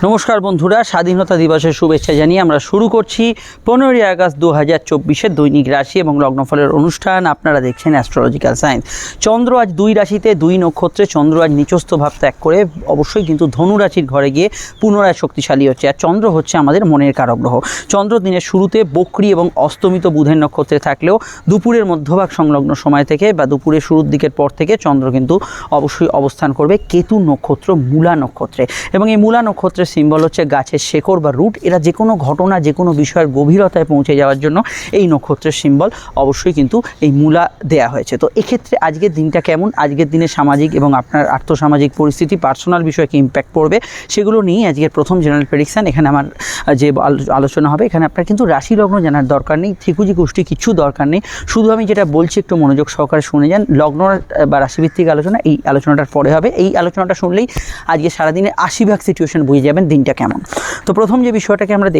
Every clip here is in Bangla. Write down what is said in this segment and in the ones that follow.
নমস্কার বন্ধুরা, স্বাধীনতা দিবসের শুভেচ্ছা জানিয়ে আমরা শুরু করছি 15ই আগস্ট 2024 দৈনিক রাশি এবং লগ্নফলের অনুষ্ঠান। আপনারা দেখছেন অ্যাস্ট্রোলজিক্যাল সায়েন্স। চন্দ্র আজ 2 রাশিতে 2 নক্ষত্রে, চন্দ্র আজ নিচস্থ ভাব ত্যাগ করে অবশ্যই কিন্তু ধনু রাশির ঘরে গিয়ে পুনরায় শক্তিশালী হচ্ছে। আর চন্দ্র হচ্ছে আমাদের মনের কারক গ্রহ। চন্দ্র দিনের শুরুতে বক্রী এবং অস্তমিত বুধের নক্ষত্রে থাকলেও দুপুরের মধ্যভাগ সংলগ্ন সময় থেকে বা দুপুরের শুরুর দিকের পর থেকে চন্দ্র কিন্তু অবশ্যই অবস্থান করবে কেতু নক্ষত্র, মূলা নক্ষত্রে। এবং এই মূলা নক্ষত্রের সিম্বল হচ্ছে গাছের শেকড় বা রুট। এরা যে কোনো ঘটনা, যে কোনো বিষয়ের গভীরতায় পৌঁছে যাওয়ার জন্য এই নক্ষত্রের সিম্বল অবশ্যই কিন্তু এই মূলা দেয়া হয়েছে। তো এক্ষেত্রে আজকের দিনটা কেমন, আজকের দিনে সামাজিক এবং আপনার আর্থসামাজিক পরিস্থিতি, পার্সোনাল বিষয়ে কি ইম্প্যাক্ট পড়বে, সেগুলো নিয়ে আজকের প্রথম জেনারেল প্রেডিকশান। এখানে আমার যে আলোচনা হবে, এখানে আপনার কিন্তু রাশি লগ্ন জানার দরকার নেই, ত্রিকুজি গোষ্ঠী কিচ্ছু দরকার নেই। শুধু আমি যেটা বলছি একটু মনোযোগ সহকারে শুনে যান। লগ্ন বা রাশিভিত্তিক আলোচনা এই আলোচনাটার পরে হবে। এই আলোচনাটা শুনলেই আজকে সারাদিনে 80% সিচুয়েশন বুঝে যাবেন দিনটা কেমন। তো প্রথম যে বিষয়টাকে আমরা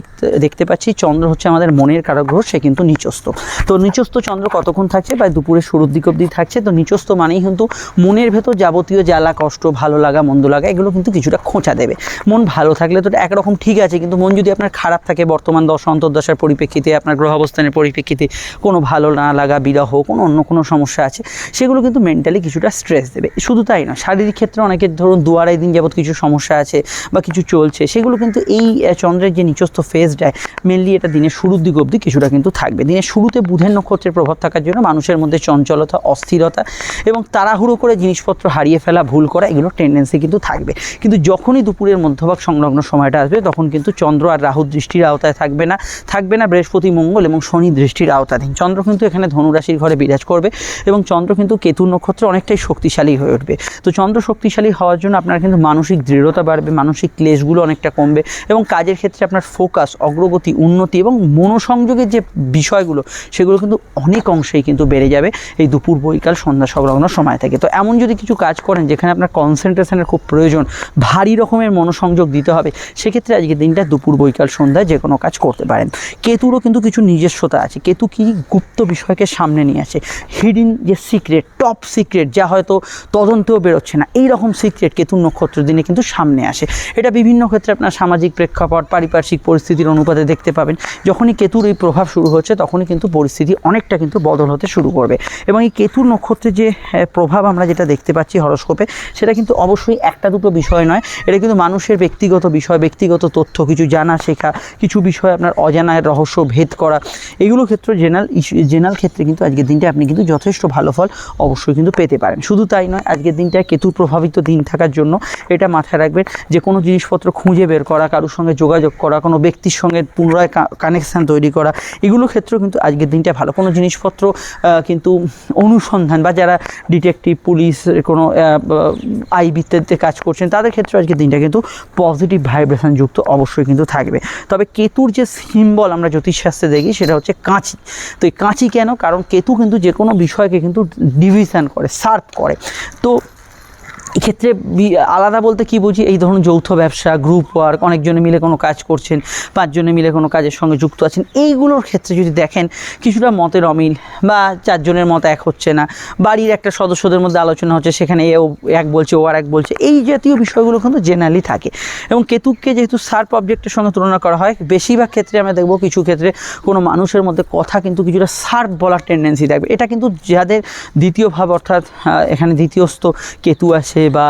দেখতে পাচ্ছি, চন্দ্র হচ্ছে আমাদের মনের কারক গ্রহ, সে কিন্তু নিচস্থ। তো নিচস্থ চন্দ্র কতক্ষণ থাকছে? প্রায় দুপুরের শুরুর দিক অবধি থাকছে। তো নিচস্থ মানেই কিন্তু মনের ভেতর যাবতীয় জ্বালা, কষ্ট, ভালো লাগা, মন্দ লাগা, এগুলো কিন্তু কিছুটা খোঁচা দেবে। মন ভালো থাকলে তো একরকম ঠিক আছে, কিন্তু মন যদি আপনার খারাপ থাকে, বর্তমান দশা অন্তর্দশার পরিপ্রেক্ষিতে, আপনার গ্রহ অবস্থানের পরিপ্রেক্ষিতে কোনো ভালো না লাগা, বিরহ, অন্য কোনো সমস্যা আছে, সেগুলো কিন্তু মেন্টালি কিছুটা স্ট্রেস দেবে। শুধু তাই নয়, শারীরিক ক্ষেত্রে অনেকের ধরুন 2-2.5 দিন যাবত কিছু সমস্যা আছে বা কিছু চলছে, সেগুলো কিন্তু এই চন্দ্রের যে নিচস্থ ফেজটায় মেনলি এটা দিনের শুরুর দিক অবধি কিছুটা কিন্তু থাকবে। দিনের শুরুতে বুধের নক্ষত্রের প্রভাব থাকার জন্য মানুষের মধ্যে চঞ্চলতা, অস্থিরতা এবং তাড়াহুড়ো করে জিনিসপত্র হারিয়ে ফেলা, ভুল করা, এগুলো টেন্ডেন্সি কিন্তু থাকবে। কিন্তু যখনই দুপুরের মধ্যভাগ সংলগ্ন সময়টা আসবে, তখন কিন্তু চন্দ্র আর রাহু দৃষ্টির আওতায় থাকবে না বৃহস্পতি, মঙ্গল এবং শনি দৃষ্টির আওতাধীন। চন্দ্র কিন্তু এখানে ধনুরাশির ঘরে বিরাজ করবে এবং চন্দ্র কিন্তু কেতু নক্ষত্রে অনেকটাই শক্তিশালী হয়ে উঠবে। তো চন্দ্র শক্তিশালী হওয়ার জন্য আপনার কিন্তু মানসিক দৃঢ়তা বাড়বে, মানসিক ক্লেশগুলো অনেকটা কমবে এবং কাজের ক্ষেত্রে আপনার ফোকাস, অগ্রগতি, উন্নতি এবং মনোসংযোগের যে বিষয়গুলো, সেগুলো কিন্তু অনেক অংশেই কিন্তু বেড়ে যাবে এই দুপুর, বৈকাল, সন্ধ্যা সংলগ্ন সময় থেকে। তো এমন যদি কিছু কাজ করেন যেখানে আপনার কনসেন্ট্রেশনের খুব প্রয়োজন, ভারী রকমের মনোসংযোগ দিতে হবে, সেক্ষেত্রে আজকের দিনটা দুপুর, বৈকাল, সন্ধ্যায় যে কোনো কাজ করতে পারেন। কেতুরও কিন্তু কিছু নিজস্বতা আছে। কেতু কি গুপ্ত বিষয়কে সামনে নিয়ে আসে, হিডেন যে সিক্রেট, টপ সিক্রেট, যা হয়তো তদন্তেও বেরোচ্ছে না, এই রকম সিক্রেট কেতুর নক্ষত্র দিনে কিন্তু সামনে আসে। এটা বিভিন্ন ক্ষেত্রে আপনার সামাজিক প্রেক্ষাপট, পারিপার্শ্বিক পরিস্থিতির অনুপাতে দেখতে পাবেন। যখনই কেতুর এই প্রভাব শুরু হচ্ছে, তখনই কিন্তু পরিস্থিতি অনেকটা কিন্তু বদল হতে শুরু করবে। এবং এই কেতুর নক্ষত্রের যে প্রভাব আমরা যেটা দেখতে পাচ্ছি হরোস্কোপে, সেটা কিন্তু অবশ্যই একটা দুটো বিষয় নয়। এটা কিন্তু মানুষের ব্যক্তিগত বিষয়, ব্যক্তিগত তথ্য, কিছু জানা শেখা, কিছু বিষয় আপনার অজানার রহস্য ভেদ করা, এগুলো ক্ষেত্রে জেনারেল ক্ষেত্রে কিন্তু আজকের দিনটা আপনি কিন্তু যথেষ্ট ভালো ফল অবশ্যই কিন্তু পেতে পারেন। শুধু তাই নয়, আজকের দিনটা কেতু প্রভাবিত দিন থাকার জন্য এটা মাথায় রাখবেন যে কোনো জিনিসপত্র খুঁজে বের করা, কারোর সঙ্গে যোগাযোগ করা, কোনো ব্যক্তির সঙ্গে পুনরায় কানেকশান তৈরি করা, এগুলো ক্ষেত্রেও কিন্তু আজকের দিনটা ভালো। কোনো জিনিসপত্র কিন্তু অনুসন্ধান বা যারা ডিটেকটিভ, পুলিশ, কোনো আইবিতে কাজ করছেন, তাদের ক্ষেত্রে আজকের দিনটা কিন্তু পজিটিভ ভাইব্রেশন যুক্ত অবশ্যই কিন্তু থাকবে। তবে কেতুর যে সিম্বল আমরা জ্যোতিষশাস্ত্রে দেখি, সেটা হচ্ছে কাঁচি। তো এই কাঁচি কেন? কারণ কেতু কিন্তু যে কোনো বিষয়কে কিন্তু ডিভিশন করে, শার্প করে। তো এক্ষেত্রে আলাদা বলতে কি বুঝি, এই ধরুন যৌথ ব্যবসা, গ্রুপ ওয়ার্ক, অনেকজনে মিলে কোনো কাজ করছেন, 5 জনে মিলে কোনো কাজের সঙ্গে যুক্ত আছেন, এইগুলোর ক্ষেত্রে যদি দেখেন কিছুটা মতের অমিল বা 4 জনের মত এক হচ্ছে না, বাড়ির একটা সদস্যদের মধ্যে আলোচনা হচ্ছে, সেখানে এও এক বলছে, ও আর এক বলছে, এই জাতীয় বিষয়গুলো কিন্তু জেনারেলি থাকে। এবং কেতুকে যেহেতু শার্প অবজেক্টের সঙ্গে তুলনা করা হয়, বেশিরভাগ ক্ষেত্রে আমরা দেখব কিছু ক্ষেত্রে কোনো মানুষের মধ্যে কথা কিন্তু কিছুটা শার্প বলার টেন্ডেন্সি থাকবে। এটা কিন্তু যাদের দ্বিতীয় ভাব, অর্থাৎ এখানে দ্বিতীয়স্থ কেতু আছে বা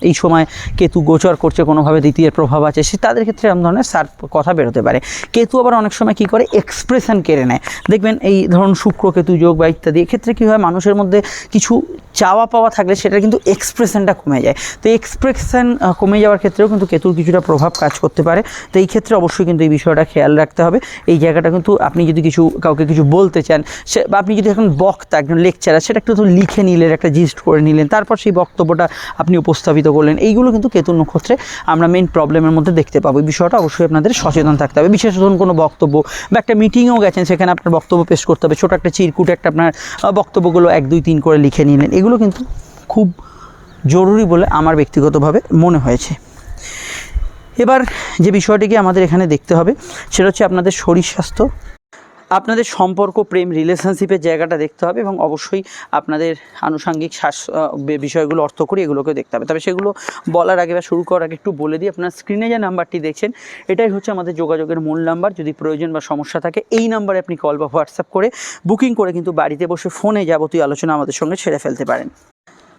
এই সময় কেতু গোচর করছে, কোনোভাবে দ্বিতীয়ের প্রভাব আছে, সে তাদের ক্ষেত্রে এমন ধরনের শার্প কথা বেরোতে পারে। কেতু আবার অনেক সময় কী করে, এক্সপ্রেশন কেড়ে নেয়। দেখবেন এই ধরুন শুক্র কেতু যোগ বা ইত্যাদি, এক্ষেত্রে কী হয়, মানুষের মধ্যে কিছু চাওয়া পাওয়া থাকলে সেটা কিন্তু এক্সপ্রেশনটা কমে যায়। তো এক্সপ্রেশন কমে যাওয়ার ক্ষেত্রেও কিন্তু কেতুর কিছুটা প্রভাব কাজ করতে পারে। তো এই ক্ষেত্রে অবশ্যই কিন্তু এই বিষয়টা খেয়াল রাখতে হবে। এই জায়গাটা কিন্তু আপনি যদি কাউকে কিছু বলতে চান, সে বা আপনি যদি এখন বক্তা, একজন লেকচারার, সেটা একটু লিখে নিলেন, একটা জিস্ট করে নিলেন, তারপর সেই বক্তব্যটা আপনি উপস্থাপিত করলেন, এইগুলো কিন্তু কেতুর নক্ষত্রে আমরা মেইন প্রবলেমের মধ্যে দেখতে পাবো। এই বিষয়টা অবশ্যই আপনাদের সচেতন থাকতে হবে। বিশেষ ধরুন কোনো বক্তব্য বা একটা মিটিংয়েও গেছেন, সেখানে আপনার বক্তব্য পেশ করতে হবে, ছোটো একটা চিরকুটে একটা আপনার বক্তব্যগুলো 1, 2, 3 করে লিখে নিলেন, এগুলো কিন্তু খুব জরুরি বলে আমার ব্যক্তিগতভাবে মনে হয়েছে। এবার যে বিষয়টিকে আমাদের এখানে দেখতে হবে, সেটা হচ্ছে আপনাদের শরীর স্বাস্থ্য আপনাদের সম্পর্ক, প্রেম, রিলেশনশিপের জায়গাটা দেখতে হবে এবং অবশ্যই আপনাদের আনুষঙ্গিক বিষয়গুলো, অর্থকরী এগুলোকেও দেখতে হবে। তবে সেগুলো বলার আগে বা শুরু করার আগে একটু বলে দিই, আপনার স্ক্রিনে যে নাম্বারটি দেখছেন এটাই হচ্ছে আমাদের যোগাযোগের মূল নাম্বার। যদি প্রয়োজন বা সমস্যা থাকে এই নাম্বারে আপনি কল বা হোয়াটসঅ্যাপ করে বুকিং করে কিন্তু বাড়িতে বসে ফোনে যাবতীয় আলোচনা আমাদের সঙ্গে সেরে ফেলতে পারেন।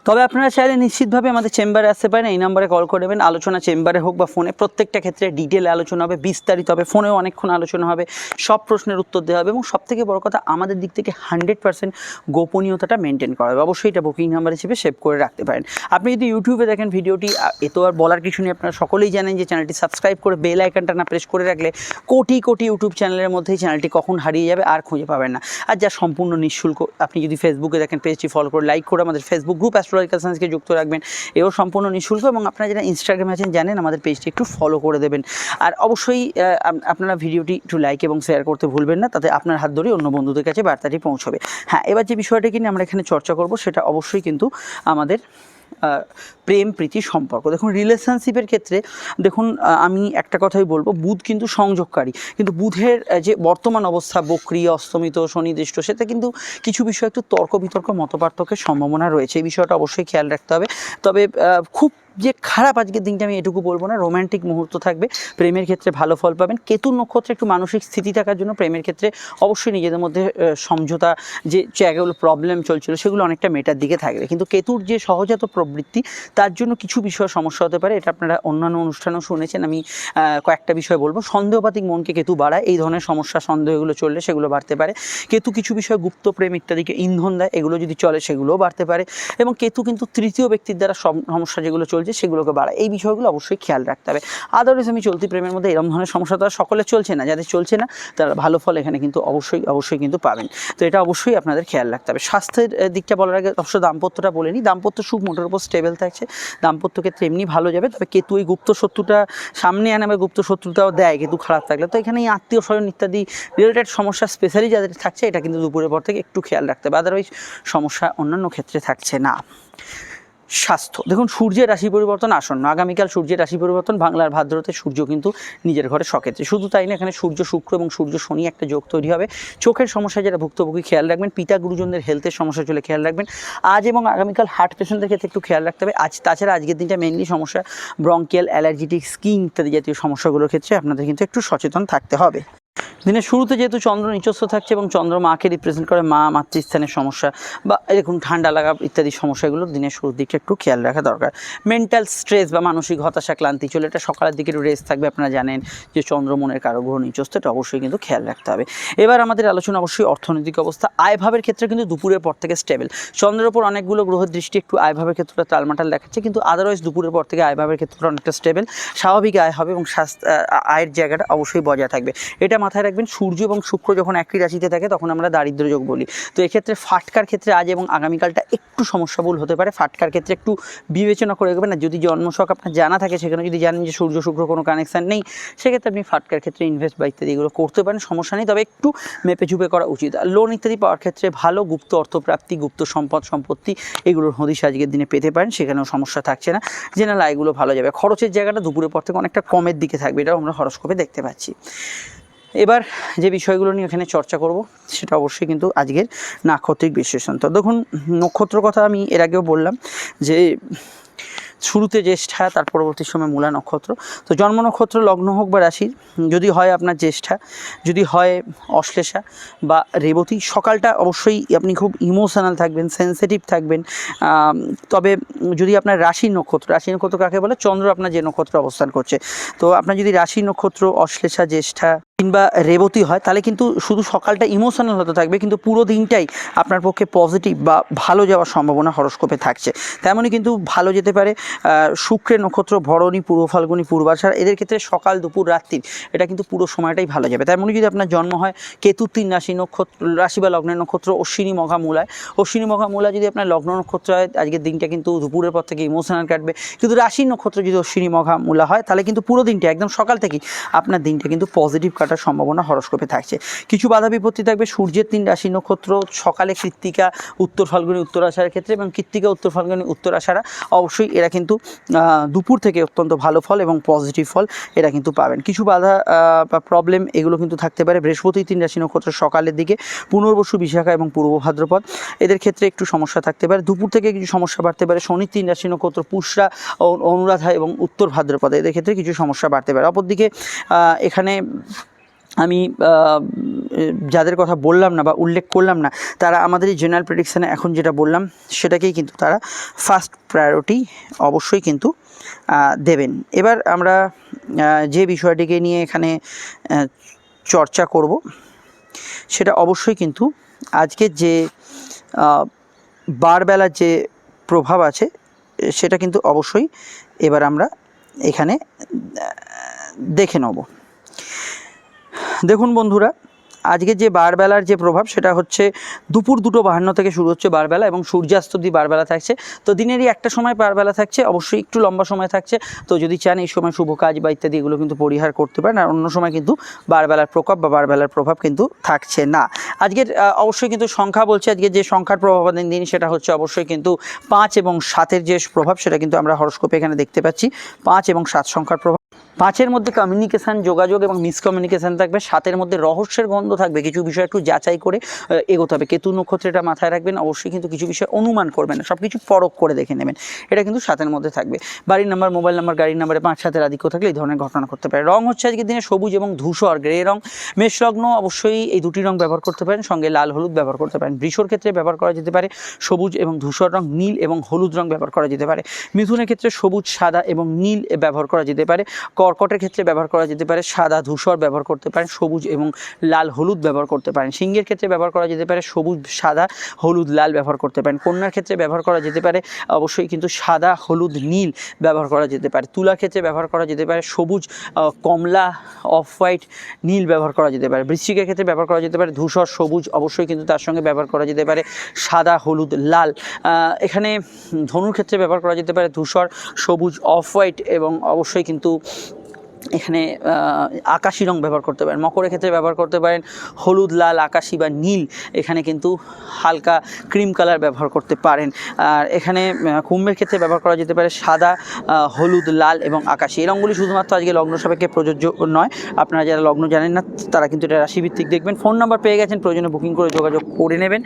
তবে আপনারা চাইলে নিশ্চিতভাবে আমাদের চেম্বারে আসতে পারেন, এই নাম্বারে কল করে নেবেন। আলোচনা চেম্বারে হোক বা ফোনে, প্রত্যেকটা ক্ষেত্রে ডিটেলে আলোচনা হবে, বিস্তারিত হবে, ফোনেও অনেকক্ষণ আলোচনা হবে, সব প্রশ্নের উত্তর দেওয়া হবে এবং সবথেকে বড় কথা আমাদের দিক থেকে 100% গোপনীয়তাটা মেনটেন করা হবে। অবশ্যই এটা বুকিং নাম্বার হিসেবে সেভ করে রাখতে পারেন। আপনি যদি ইউটিউবে দেখেন ভিডিওটি, এ তো আর বলার কিছু নেই, আপনারা সকলেই জানেন যে চ্যানেলটি সাবস্ক্রাইব করে বেল আইকনটা না প্রেস করে রাখলে কোটি কোটি ইউটিউব চ্যানেলের মধ্যেই চ্যানেলটি কখন হারিয়ে যাবে আর খুঁজে পাবেন না। আর যা সম্পূর্ণ নিঃশুল্ক। আপনি যদি ফেসবুকে দেখেন পেজটি ফলো করে লাইক করে আমাদের ফেসবুক গ্রুপ অ্যাস্ট্রোলজিক্যাল সায়েন্সকে যুক্ত রাখবেন, এও সম্পূর্ণ নিঃশুল্ক। এবং আপনারা যারা ইনস্টাগ্রামে আছেন জানেন আমাদের পেজটি একটু ফলো করে দেবেন। আর অবশ্যই আপনারা ভিডিওটি একটু লাইক এবং শেয়ার করতে ভুলবেন না, তাতে আপনার হাত ধরেই অন্য বন্ধুদের কাছে বার্তাটি পৌঁছবে। হ্যাঁ, এবার যে বিষয়টাকে নিয়ে আমরা এখানে চর্চা করব সেটা অবশ্যই কিন্তু আমাদের প্রেম, প্রীতি, সম্পর্ক। দেখুন রিলেশনশিপের ক্ষেত্রে দেখুন আমি একটা কথাই বলবো, বুধ কিন্তু সংযোগকারী, কিন্তু বুধের যে বর্তমান অবস্থা বক্রী, অস্তমিত, শনিদৃষ্ট, সেটা কিন্তু কিছু বিষয় একটু তর্ক বিতর্ক, মতপার্থক্যের সম্ভাবনা রয়েছে। এই বিষয়টা অবশ্যই খেয়াল রাখতে হবে। তবে খুব যে খারাপ আজকের দিনটা আমি এটুকু বলবো না, রোম্যান্টিক মুহূর্ত থাকবে, প্রেমের ক্ষেত্রে ভালো ফল পাবেন। কেতুর নক্ষত্রে একটু মানসিক স্থিতি থাকার জন্য প্রেমের ক্ষেত্রে অবশ্যই নিজেদের মধ্যে সমঝোতা, যে জায়গাগুলো প্রবলেম চলছিল সেগুলো অনেকটা মেটার দিকে থাকবে। কিন্তু কেতুর যে সহজাত প্রবৃত্তি, তার জন্য কিছু বিষয় সমস্যা হতে পারে। এটা আপনারা অন্যান্য অনুষ্ঠানেও শুনেছেন। আমি কয়েকটা বিষয় বলবো। সন্দেহপাতিক মনকে কেতু বাড়ায়, এই ধরনের সমস্যা, সন্দেহগুলো চললে সেগুলো বাড়তে পারে। কেতু কিছু বিষয় গুপ্ত প্রেম ইত্যাদিকে ইন্ধন দেয়, এগুলো যদি চলে সেগুলোও বাড়তে পারে। এবং কেতু কিন্তু তৃতীয় ব্যক্তির দ্বারা সমস্যা যেগুলো চলছে সেগুলোকে বাড়ায়, এই বিষয়গুলো অবশ্যই খেয়াল রাখতে হবে। আদারওয়াইজ আমি চলতি প্রেমের মধ্যে এরকম ধরনের সমস্যা তো আর সকলের চলছে না, যাদের চলছে না তারা ভালো ফল এখানে কিন্তু অবশ্যই কিন্তু পাবেন। তো এটা অবশ্যই আপনাদের খেয়াল রাখতে হবে। স্বাস্থ্যের দিকটা বলার আগে অবশ্য দাম্পত্যটা বলে নিই। দাম্পত্য সুখ মোটের উপর স্টেবল থাকছে, দাম্পত্য ক্ষেত্রে এমনি ভালো যাবে। তবে কেতু এই গুপ্ত শত্রুটা সামনে আনে বা গুপ্ত শত্রুতাও দেয় কেতু খারাপ থাকলে, তো এখানে এই আত্মীয় স্বজন ইত্যাদি রিলেটেড সমস্যা স্পেশালি যাদের থাকছে এটা কিন্তু দুপুরের পর থেকে একটু খেয়াল রাখতে হবে, আদারওয়াইজ সমস্যা অন্যান্য ক্ষেত্রে থাকছে না। স্বাস্থ্য দেখুন, সূর্যের রাশি পরিবর্তন আসন্ন, আগামীকাল সূর্যের রাশি পরিবর্তন। বাংলার ভাদ্রতে সূর্য কিন্তু নিজের ঘরে সক্ষেত্রে। শুধু তাই না, এখানে সূর্য শুক্র এবং সূর্য শনি একটা যোগ তৈরি হবে। চোখের সমস্যা যারা ভুক্তভোগী খেয়াল রাখবেন, পিতা গুরুজনদের হেলথের সমস্যা চলে খেয়াল রাখবেন। আজ এবং আগামীকাল হার্ট পেশেন্টদের ক্ষেত্রে একটু খেয়াল রাখতে হবে। তাছাড়া আজকের দিনটা মেইনলি সমস্যা ব্রঙ্কিয়াল, অ্যালার্জিটিক, স্কিন ইত্যাদি জাতীয় সমস্যাগুলোর ক্ষেত্রে আপনাদের কিন্তু একটু সচেতন থাকতে হবে। দিনের শুরুতে যেহেতু চন্দ্র নিচস্থ থাকছে এবং চন্দ্র মাকে রিপ্রেজেন্ট করে, মাতৃস্থানের সমস্যা বা এরকম ঠান্ডা লাগা ইত্যাদি সমস্যাগুলো দিনের শুরুর দিকটা একটু খেয়াল রাখা দরকার। মেন্টাল স্ট্রেস বা মানসিক হতাশা, ক্লান্তি চলে, এটা সকালের দিকে একটু রেস্ট থাকবে। আপনারা জানেন যে চন্দ্র মনের কারগ্রহ নিচস্থ, এটা অবশ্যই কিন্তু খেয়াল রাখতে হবে। এবার আমাদের আলোচনা অবশ্যই অর্থনৈতিক অবস্থা। আয়ভাবের ক্ষেত্রে কিন্তু দুপুরের পর থেকে স্টেবল। চন্দ্রের ওপর অনেকগুলো গ্রহের দৃষ্টি একটু আয়ভাবের ক্ষেত্রে টালমাটাল দেখাচ্ছে, কিন্তু আদারওয়াইজ দুপুরের পর থেকে আয়ভাবের ক্ষেত্রে অনেকটা স্টেবল, স্বাভাবিক আয় হবে এবং আয়ের জায়গাটা অবশ্যই বজায় থাকবে। এটা মাথায় রাখবেন। সূর্য এবং শুক্র যখন একই রাশিতে থাকে তখন আমরা দারিদ্র্য যোগ বলি। তো এক্ষেত্রে ফাটকার ক্ষেত্রে আজ এবং আগামীকালটা একটু সমস্যাবহুল হতে পারে। ফাটকার ক্ষেত্রে একটু বিবেচনা করে রাখবেন না। যদি জন্মছক আপনার জানা থাকে, সেখানে যদি জানেন যে সূর্য শুক্র কোনো কানেকশান নেই, সেক্ষেত্রে আপনি ফাটকার ক্ষেত্রে ইনভেস্ট বা ইত্যাদি এগুলো করতে পারেন, সমস্যা নেই। তবে একটু মেপে চুপে করা উচিত। লোন ইত্যাদি পাওয়ার ক্ষেত্রে ভালো, গুপ্ত অর্থপ্রাপ্তি, গুপ্ত সম্পত্তি এগুলোর হদিশ আজকের দিনে পেতে পারেন, সেখানেও সমস্যা থাকছে না। জেনারেল আয়গুলো ভালো যাবে। খরচের জায়গাটা দুপুরের পর থেকে অনেকটা কমের দিকে থাকবে, এটাও আমরা হরস্কোপে দেখতে পাচ্ছি। এবার যে বিষয়গুলো নিয়ে এখানে চর্চা করব সেটা অবশ্যই কিন্তু আজকের নাক্ষত্রিক বিশ্লেষণ। তো দেখুন, নক্ষত্র কথা আমি এর আগেও বললাম যে শুরুতে জ্যেষ্ঠা, তার পরবর্তী সময় মূলা নক্ষত্র। তো জন্ম নক্ষত্র লগ্ন হোক বা রাশির, যদি হয় আপনার জ্যেষ্ঠা, যদি হয় অশ্লেষা বা রেবতী, সকালটা অবশ্যই আপনি খুব ইমোশনাল থাকবেন, সেন্সিটিভ থাকবেন। তবে যদি আপনার রাশি নক্ষত্র কাকে বলে, চন্দ্র আপনার যে নক্ষত্র অবস্থান করছে, তো আপনার যদি রাশি নক্ষত্র অশ্লেষা, জ্যেষ্ঠা কিংবা রেবতী হয়, তাহলে কিন্তু শুধু সকালটা ইমোশনাল হতে থাকবে, কিন্তু পুরো দিনটাই আপনার পক্ষে পজিটিভ বা ভালো যাওয়ার সম্ভাবনা হরস্কোপে থাকছে। তেমনই কিন্তু ভালো যেতে পারে শুক্রের নক্ষত্র ভরণী, পূর্ব ফাল্গুনী, পূর্বাষাঢ়, এদের ক্ষেত্রে সকাল, দুপুর, রাত্রি এটা কিন্তু পুরো সময়টাই ভালো যাবে। তেমনই যদি আপনার জন্ম হয় কেতুর 3 রাশি বা লগ্নের নক্ষত্র অশ্বিনী, মঘা, মূলায়, অশ্বিনী, মঘা, মূলা যদি আপনার লগ্ন নক্ষত্র হয়, আজকের দিনটা কিন্তু দুপুরের পর থেকে ইমোশনাল কাটবে। কিন্তু রাশির নক্ষত্র যদি অশ্বিনী, মঘা, মূলা হয়, তাহলে কিন্তু পুরো দিনটা একদম সকাল থেকেই আপনার দিনটা কিন্তু পজিটিভ কাটার ওঠার সম্ভাবনা হরস্কোপে থাকছে। কিছু বাধা বিপত্তি থাকবে সূর্যের 3 রাশি নক্ষত্র সকালে কৃত্তিকা উত্তর ফাল্গুনী উত্তর আষাঢ়ের ক্ষেত্রে, এবং কৃত্তিকা উত্তর ফাল্গুনী উত্তর আষাঢ়া অবশ্যই এরা কিন্তু দুপুর থেকে অত্যন্ত ভালো ফল এবং পজিটিভ ফল এরা কিন্তু পাবেন। কিছু বাধা বা প্রবলেম এগুলো কিন্তু থাকতে পারে বৃহস্পতি 3 রাশি নক্ষত্র সকালের দিকে, পুনর্বসু বিশাখা এবং পূর্ব ভাদ্রপদ এদের ক্ষেত্রে একটু সমস্যা থাকতে পারে। দুপুর থেকে কিছু সমস্যা বাড়তে পারে শনি 3 রাশি নক্ষত্র পুষ্যা, অনুরাধা এবং উত্তর ভাদ্রপদ এদের ক্ষেত্রে কিছু সমস্যা বাড়তে পারে। অপরদিকে এখানে আমি যাদের কথা বললাম না বা উল্লেখ করলাম না তারা আমাদের এই জেনারেল প্রেডিকশানে এখন যেটা বললাম সেটাকেই কিন্তু তারা ফার্স্ট প্রায়োরিটি অবশ্যই কিন্তু দেবেন। এবার আমরা যে বিষয়টিকে নিয়ে এখানে চর্চা করব সেটা অবশ্যই কিন্তু আজকের যে বারবেলার যে প্রভাব আছে সেটা কিন্তু অবশ্যই এবার আমরা এখানে দেখে নেব। দেখুন বন্ধুরা, আজকে যে বারবেলার যে প্রভাব সেটা হচ্ছে দুপুর 2:52 থেকে শুরু হচ্ছে বারবেলা এবং সূর্যাস্ত অবধি বারবেলা থাকছে। তো দিনেরই একটা সময় বারবেলা থাকছে, অবশ্যই একটু লম্বা সময় থাকছে। তো যদি চান এই সময় শুভ কাজ বা ইত্যাদি এগুলো কিন্তু পরিহার করতে পারেন, আর অন্য সময় কিন্তু বারবেলার প্রকোপ বা বারবেলার প্রভাব কিন্তু থাকছে না। আজকের অবশ্যই কিন্তু সংখ্যা বলছে, আজকে যে সংখ্যার প্রভাবাধীন দিন সেটা হচ্ছে অবশ্যই কিন্তু 5 এবং 7-এর যে প্রভাব সেটা কিন্তু আমরা হরস্কোপে এখানে দেখতে পাচ্ছি। 5 এবং 7 সংখ্যার প্রভাব। 5-এর মধ্যে কমিউনিকেশান, যোগাযোগ এবং মিসকমিউনিকেশান থাকবে। 7-এর মধ্যে রহস্যের গন্ধ থাকবে, কিছু বিষয় একটু যাচাই করে এগোতে হবে। কেতু নক্ষত্রে এটা মাথায় রাখবেন, অবশ্যই কিন্তু কিছু বিষয় অনুমান করবেন না, সব কিছু পরখ করে দেখে নেবেন। এটা কিন্তু 7-এর মধ্যে থাকবে। বাড়ির নাম্বার, মোবাইল নাম্বার, গাড়ির নাম্বারে 5-7-এর আধিক্য থাকলে এই ধরনের ঘটনা করতে পারে। রং হচ্ছে আজকের দিনে সবুজ এবং ধূসর গ্রে রং। মেষ লগ্ন অবশ্যই এই দুটি রং ব্যবহার করতে পারেন, সঙ্গে লাল হলুদ ব্যবহার করতে পারেন। বৃষর ক্ষেত্রে ব্যবহার করা যেতে পারে সবুজ এবং ধূসর রং, নীল এবং হলুদ রং ব্যবহার করা যেতে পারে। মিথুনের ক্ষেত্রে সবুজ, সাদা এবং নীল ব্যবহার করা যেতে পারে। কর্কটের ক্ষেত্রে ব্যবহার করা যেতে পারে সাদা ধূসর ব্যবহার করতে পারেন, সবুজ এবং লাল হলুদ ব্যবহার করতে পারেন। সিংহের ক্ষেত্রে ব্যবহার করা যেতে পারে সবুজ, সাদা, হলুদ, লাল ব্যবহার করতে পারেন। কন্যার ক্ষেত্রে ব্যবহার করা যেতে পারে অবশ্যই কিন্তু সাদা, হলুদ, নীল ব্যবহার করা যেতে পারে। তুলার ক্ষেত্রে ব্যবহার করা যেতে পারে সবুজ, কমলা, অফ হোয়াইট, নীল ব্যবহার করা যেতে পারে। বৃশ্চিকের ক্ষেত্রে ব্যবহার করা যেতে পারে ধূসর, সবুজ, অবশ্যই কিন্তু তার সঙ্গে ব্যবহার করা যেতে পারে সাদা, হলুদ, লাল। এখানে ধনুর ক্ষেত্রে ব্যবহার করা যেতে পারে ধূসর, সবুজ, অফ হোয়াইট এবং অবশ্যই কিন্তু এখানে আকাশি রং ব্যবহার করতে পারেন। মকরের ক্ষেত্রে ব্যবহার করতে পারেন হলুদ, লাল, আকাশি বা নীল। এখানে কিন্তু হালকা ক্রিম কালার ব্যবহার করতে পারেন। আর এখানে কুম্ভের ক্ষেত্রে ব্যবহার করা যেতে পারে সাদা, হলুদ, লাল এবং আকাশি। এই রঙগুলি শুধুমাত্র আজকে লগ্ন সাপেক্ষে প্রযোজ্য নয়, আপনারা যারা লগ্ন জানেন না তারা কিন্তু এটা রাশিভিত্তিক দেখবেন। ফোন নাম্বার পেয়ে গেছেন, প্রয়োজনে বুকিং করে যোগাযোগ করে নেবেন।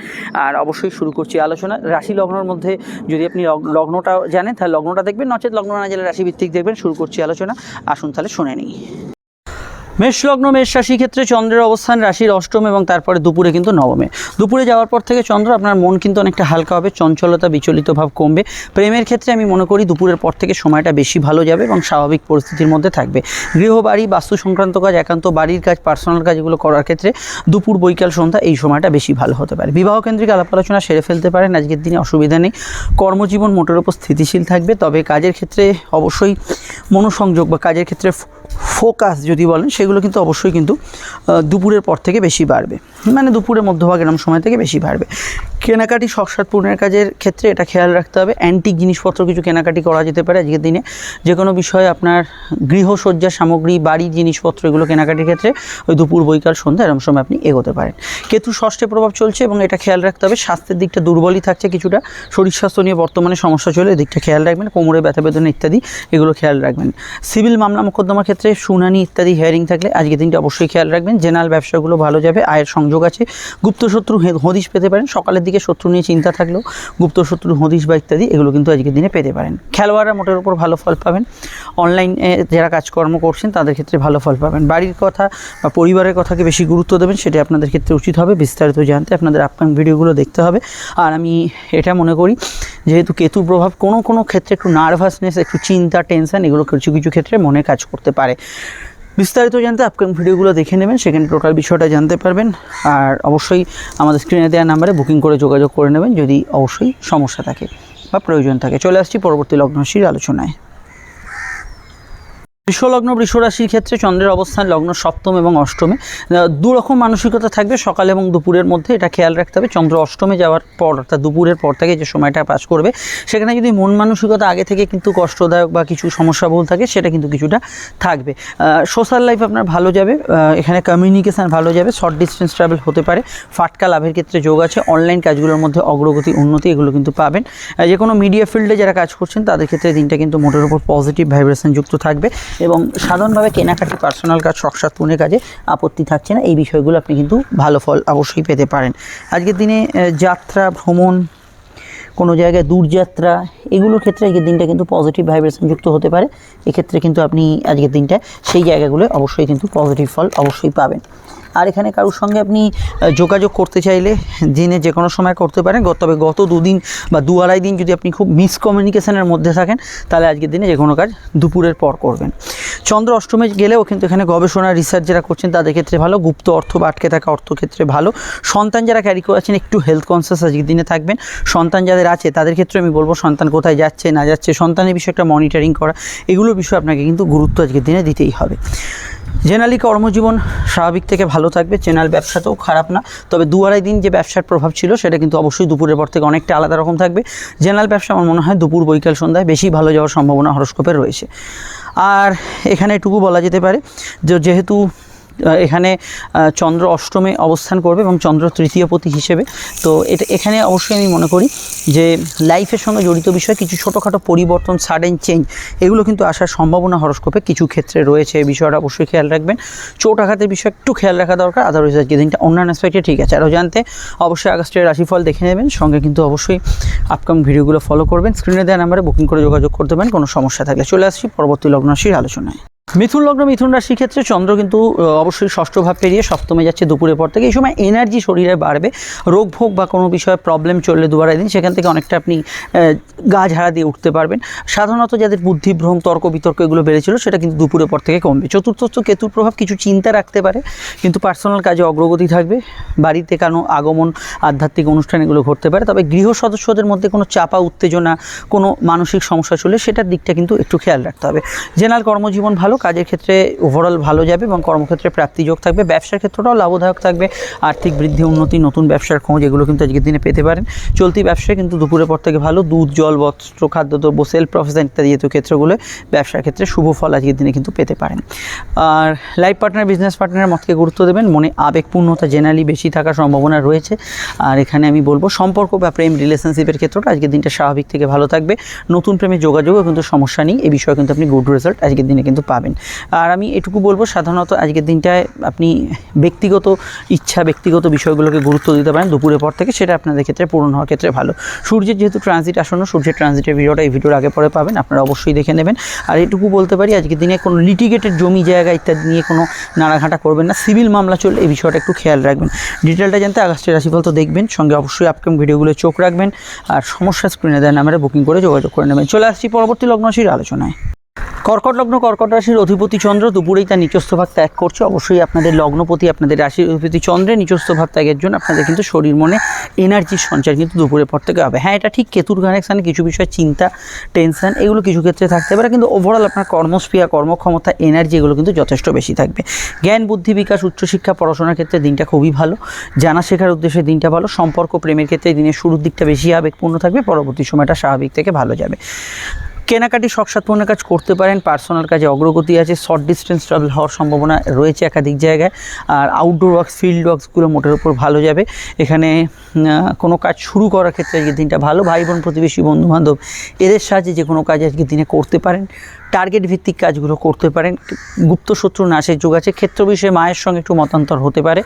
আর অবশ্যই শুরু করছি আলোচনা। রাশি লগ্নর মধ্যে যদি আপনি লগ্নটা জানেন তাহলে লগ্নটা দেখবেন, নচেত লগ্ন না জানলে রাশিভিত্তিক দেখবেন। শুরু করছি আলোচনা, আসুন তাহলে শুনে নিই। মেষ লগ্ন, মেষ রাশির ক্ষেত্রে চন্দ্রের অবস্থান রাশির অষ্টম এবং তারপরে দুপুরে কিন্তু নবমে। দুপুরে যাওয়ার পর থেকে চন্দ্র, আপনার মন কিন্তু অনেকটা হালকা হবে, চঞ্চলতা, বিচলিত ভাব কমবে। প্রেমের ক্ষেত্রে আমি মনে করি দুপুরের পর থেকে সময়টা বেশি ভালো যাবে এবং স্বাভাবিক পরিস্থিতির মধ্যে থাকবে। গৃহবাড়ি, বাস্তু সংক্রান্ত কাজ, একান্ত বাড়ির কাজ, পার্সোনাল কাজ এগুলো করার ক্ষেত্রে দুপুর, বৈকাল, সন্ধ্যা এই সময়টা বেশি ভালো হতে পারে। বিবাহ কেন্দ্রিক আলাপ আলোচনা সেরে ফেলতে পারেন আজকের দিনে, অসুবিধা নেই। কর্মজীবন মোটের উপর স্থিতিশীল থাকবে, তবে কাজের ক্ষেত্রে অবশ্যই মনোসংযোগ বা কাজের ক্ষেত্রে ফোকাস যদি বলেন সেগুলো কিন্তু অবশ্যই কিন্তু দুপুরের পর থেকে বেশি বাড়বে, মানে দুপুরের মধ্যভাগ এরকম সময় থেকে বেশি বাড়বে। কেনাকাটি, শখ পূরণের কাজের ক্ষেত্রে এটা খেয়াল রাখতে হবে। অ্যান্টিক জিনিসপত্র কিছু কেনাকাটি করা যেতে পারে আজকের দিনে। যে কোনো বিষয়ে আপনার গৃহসজ্জা সামগ্রী, বাড়ির জিনিসপত্র এগুলো কেনাকাটির ক্ষেত্রে ওই দুপুর, বৈকাল, সন্ধ্যা এরকম সময় আপনি এগোতে পারেন। কেতু ষষ্ঠে প্রভাব চলছে এবং এটা খেয়াল রাখতে হবে। স্বাস্থ্যের দিকটা দুর্বলই থাকছে কিছুটা, শরীর স্বাস্থ্য নিয়ে বর্তমানে সমস্যা চলে, এদিকটা খেয়াল রাখবেন। কোমরে ব্যথা বেদনা ইত্যাদি এগুলো খেয়াল রাখবেন। সিভিল মামলা মোকদ্দমার ক্ষেত্রে শুনানি ইত্যাদি হিয়ারিং থাকলে আজকের দিনটা অবশ্যই খেয়াল রাখবেন। জেনারেল ব্যবসাগুলো ভালো যাবে, আয়ের সংযোগ আছে। গুপ্ত শত্রু হদিশ পেতে পারেন, সকালের দিকে শত্রু নিয়ে চিন্তা থাকলেও গুপ্ত শত্রু হদিশ বা ইত্যাদি এগুলো কিন্তু আজকের দিনে পেতে পারেন। খেলোয়াড়রা মোটের উপর ভালো ফল পাবেন। অনলাইনে যারা কাজকর্ম করছেন তাদের ক্ষেত্রে ভালো ফল পাবেন। বাড়ির কথা বা পরিবারের কথাকে বেশি গুরুত্ব দেবেন, সেটা আপনাদের ক্ষেত্রে উচিত হবে। বিস্তারিত জানতে আপনাদের আপকামিং ভিডিওগুলো দেখতে হবে। আর আমি এটা মনে করি যেহেতু কেতুর প্রভাব কোনো ক্ষেত্রে একটু নার্ভাসনেস, একটু চিন্তা, টেনশন এগুলো কিছু কিছু ক্ষেত্রে মনে কাজ করতে পারে। বিস্তারিত জানতে আপকামিং ভিডিওগুলো দেখে নেবেন, সেখানে টোটাল বিষয়টা জানতে পারবেন। আর অবশ্যই আমাদের স্ক্রিনে দেওয়া নাম্বারে বুকিং করে যোগাযোগ করে নেবেন যদি অবশ্যই সমস্যা থাকে বা প্রয়োজন থাকে। চলে আসছি পরবর্তী লগ্ন রাশির আলোচনায়। বৃষলগ্ন বৃষরাশির ক্ষেত্রে চন্দ্রের অবস্থান লগ্ন সপ্তম এবং অষ্টমে দুরকম মানসিকতা থাকবে সকাল এবং দুপুরের মধ্যে, এটা খেয়াল রাখতে হবে। চন্দ্র অষ্টমে যাওয়ার পর অর্থাৎ দুপুরের পর থেকে যে সময়টা পাস করবে সেখানে যদি মন মানসিকতা আগে থেকে কিন্তু কষ্টদায়ক বা কিছু সমস্যাবহুল থাকে সেটা কিন্তু কিছুটা থাকবে। সোশ্যাল লাইফ আপনার ভালো যাবে, এখানে কমিউনিকেশান ভালো যাবে, শর্ট ডিস্টেন্স ট্রাভেল হতে পারে, ফাটকা লাভের ক্ষেত্রে যোগ আছে, অনলাইন কাজগুলোর মধ্যে অগ্রগতি উন্নতি এগুলো কিন্তু পাবেন। যে কোনো মিডিয়া ফিল্ডে যারা কাজ করছেন তাদের ক্ষেত্রে দিনটা কিন্তু মোটের উপর পজিটিভ ভাইব্রেশন যুক্ত থাকবে এবং সাধারণভাবে কেনাকাটি পার্সোনাল কাজ শখসাদ পূর্ণের কাজে আপত্তি থাকছে না। এই বিষয়গুলো আপনি কিন্তু ভালো ফল অবশ্যই পেতে পারেন। আজকের দিনে যাত্রা ভ্রমণ, কোনো জায়গায় দূরযাত্রা এগুলোর ক্ষেত্রে আজকের দিনটা কিন্তু পজিটিভ ভাইব্রেশন যুক্ত হতে পারে। এক্ষেত্রে কিন্তু আপনি আজকের দিনটা সেই জায়গাগুলো অবশ্যই কিন্তু পজিটিভ ফল অবশ্যই পাবেন। আর এখানে কারোর সঙ্গে আপনি যোগাযোগ করতে চাইলে দিনে যে কোনো সময় করতে পারেন, তবে গত দুদিন বা দু আড়াই দিন যদি আপনি খুব মিসকমিউনিকেশনের মধ্যে থাকেন তাহলে আজকের দিনে যে কোনো কাজ দুপুরের পর করবেন। চন্দ্র অষ্টমে গেলেও কিন্তু এখানে গবেষণা রিসার্চ যারা করছেন তাদের ক্ষেত্রে ভালো, গুপ্ত অর্থ বা আটকে থাকা অর্থক্ষেত্রে ভালো। সন্তান যারা ক্যারি করেছেন একটু হেলথ কনসিয়াস আজকের দিনে থাকবেন। সন্তান যাদের আছে তাদের ক্ষেত্রে আমি বলবো সন্তান কোথায় যাচ্ছে না যাচ্ছে, সন্তানের বিষয়ে একটা মনিটরিং করা, এগুলোর বিষয়ে আপনাকে কিন্তু গুরুত্ব আজকের দিনে দিতেই হবে। জেনারেলি কর্মজীবন স্বাভাবিক থেকে ভালো থাকবে, জেনারেল ব্যবসাতেও খারাপ না, তবে দু আড়াই দিন যে ব্যবসার প্রভাব ছিল সেটা কিন্তু অবশ্যই দুপুরের পর থেকে অনেকটা আলাদা রকম থাকবে। জেনারেল ব্যবসা আমার মনে হয় দুপুর বৈকাল সন্ধ্যায় বেশি ভালো যাওয়ার সম্ভাবনা হরস্কোপের রয়েছে। আর এখানে এটুকু বলা যেতে পারে যেহেতু এখানে চন্দ্র অষ্টমে অবস্থান করবে এবং চন্দ্র তৃতীয় পতি হিসেবে, তো এখানে অবশ্যই আমি মনে করি যে লাইফের সঙ্গে জড়িত বিষয় কিছু ছোটোখাটো পরিবর্তন, সাডেন চেঞ্জ এগুলো কিন্তু আসার সম্ভাবনা হরস্কোপে কিছু ক্ষেত্রে রয়েছে। এই বিষয়টা অবশ্যই খেয়াল রাখবেন। চোট আঘাতের বিষয় একটু খেয়াল রাখা দরকার, আদারওয়াইজ আজকে দিনটা অন্যান্য অ্যাসপেক্টে ঠিক আছে। আরও জানতে অবশ্যই আগস্টের রাশিফল দেখে নেবেন, সঙ্গে কিন্তু অবশ্যই আপকামিং ভিডিওগুলো ফলো করবেন। স্ক্রিনে দেওয়া নাম্বারে বুকিং করে যোগাযোগ করতে পারেন কোনো সমস্যা থাকলে। চলে আসছি পরবর্তী লগ্ন রাশির আলোচনায়। মিথুন লগ্ন মিথুন রাশির ক্ষেত্রে চন্দ্র কিন্তু অবশ্যই ষষ্ঠ ভাব পেরিয়ে সপ্তমে যাচ্ছে দুপুরের পর থেকে। এই সময় এনার্জি শরীরে বাড়বে, রোগ ভোগ বা কোনো বিষয়ে প্রবলেম চললে দু আড়াই দিন সেখান থেকে অনেকটা আপনি গা ঝাড়া দিয়ে উঠতে পারবেন। সাধারণত যাদের বুদ্ধিভ্রম তর্ক বিতর্ক এগুলো বেড়েছিল সেটা কিন্তু দুপুরের পর থেকে কমবে। চতুর্থ কেতুর প্রভাব কিছু চিন্তা রাখতে পারে, কিন্তু পার্সোনাল কাজে অগ্রগতি থাকবে। বাড়িতে কোনো আগমন, আধ্যাত্মিক অনুষ্ঠান এগুলো ঘটতে পারে, তবে গৃহ সদস্যদের মধ্যে কোনো চাপা উত্তেজনা, কোনো মানসিক সমস্যা চলে সেটার দিকটা কিন্তু একটু খেয়াল রাখতে হবে। জেনারেল কর্মজীবন ভালো, কাজের ক্ষেত্রে ওভারঅল ভালো যাবে এবং কর্মক্ষেত্রে প্রাপ্তিযোগ থাকবে। ব্যবসার ক্ষেত্রটাও লাভদায়ক থাকবে, আর্থিক বৃদ্ধি উন্নতি, নতুন ব্যবসার খোঁজ এগুলো কিন্তু আজকের দিনে পেতে পারেন। চলতি ব্যবসায় কিন্তু দুপুরের পর থেকে ভালো, দুধ জল বস্ত্র খাদ্যদ্রব্য সেলফ প্রফেশন ইত্যাদি জাতীয় ক্ষেত্রগুলো ব্যবসার ক্ষেত্রে শুভ ফল আজকের দিনে কিন্তু পেতে পারেন। আর লাইফ পার্টনার বিজনেস পার্টনারের মতকে গুরুত্ব দেবেন, মনে আবেগপূর্ণতা জেনারেলি বেশি থাকার সম্ভাবনা রয়েছে। আর এখানে আমি বলবো সম্পর্ক বা প্রেম রিলেশনশিপের ক্ষেত্রটা আজকের দিনটা স্বাভাবিক থেকে ভালো থাকবে। নতুন প্রেমের যোগাযোগও কিন্তু সমস্যা নেই, এই বিষয়ে কিন্তু আপনি গুড রেজাল্ট আজকের দিনে কিন্তু পাবেন। আর আমি এটুকু বলবো সাধারণত আজকের দিনটায় আপনি ব্যক্তিগত ইচ্ছা ব্যক্তিগত বিষয়গুলোকে গুরুত্ব দিতে পারেন দুপুরের পর থেকে, সেটা আপনাদের ক্ষেত্রে পূরণ হওয়ার ক্ষেত্রে ভালো। সূর্যের যেহেতু ট্রানজিট আসন্ন, সূর্যের ট্রানজিটের ভিডিওটা এই ভিডিওর আগে পরে পাবেন, আপনারা অবশ্যই দেখে নেবেন। আর এটুকু বলতে পারি আজকের দিনে কোনো লিটিগেটেড জমি জায়গা ইত্যাদি নিয়ে কোনো নাড়াঘাটা করবেন না, সিভিল মামলা চললে এই বিষয়টা একটু খেয়াল রাখবেন। ডিটেলটা জানতে আগস্টের রাশিফল তো দেখবেন, সঙ্গে অবশ্যই আপকামিং ভিডিওগুলো চোখ রাখবেন। আর সমস্যা স্ক্রিনে দেওয়া নাম্বারে বুকিং করে যোগাযোগ করে নেবেন। চলে আসছি পরবর্তী লগ্ন রাশির আলোচনায়। কর্কট লগ্ন কর্কট রাশির অধিপতি চন্দ্র দুপুরেই তার নিচস্থ ভাব ত্যাগ করছে। অবশ্যই আপনাদের লগ্নপতি আপনাদের রাশির অধিপতি চন্দ্রের নিচস্থ ভাব ত্যাগের জন্য আপনাদের কিন্তু শরীর মনে এনার্জির সঞ্চার কিন্তু দুপুরের পর থেকে হবে। হ্যাঁ, এটা ঠিক কেতুর কানেকশানে কিছু বিষয় চিন্তা টেনশন এগুলো কিছু ক্ষেত্রে থাকতে পারে, কিন্তু ওভারঅল আপনার কর্মস্পৃহা কর্মক্ষমতা এনার্জি এগুলো কিন্তু যথেষ্ট বেশি থাকবে। জ্ঞান বুদ্ধি বিকাশ উচ্চশিক্ষা পড়াশোনার ক্ষেত্রে দিনটা খুবই ভালো, জানা শেখার উদ্দেশ্যে দিনটা ভালো। সম্পর্ক প্রেমের ক্ষেত্রে দিনের শুরুর দিকটা বেশি আবেগপূর্ণ থাকবে, পরবর্তী সময়টা স্বাভাবিক থেকে ভালো যাবে। কেনাকাটি শখসাৎপূর্ণ কাজ করতে পারেন, পার্সোনাল কাজে অগ্রগতি আছে, শর্ট ডিস্টেন্স ট্রাভেল হওয়ার সম্ভাবনা রয়েছে একাধিক জায়গায়। আর আউটডোর ওয়ার্কস ফিল্ড ওয়ার্কসগুলো মোটের উপর ভালো যাবে। এখানে কোনো কাজ শুরু করার ক্ষেত্রে আজকের দিনটা ভালো। ভাই বোন প্রতিবেশী বন্ধুবান্ধব এদের সাহায্যে যে কোনো কাজ আজকের দিনে করতে পারেন। টার্গেট ভিত্তিক কাজগুলো করতে পারেন। গুপ্ত শত্রু নাশের যোগ আছে। ক্ষেত্র বিষয়ে মায়ের সঙ্গে একটু মতান্তর হতে পারে।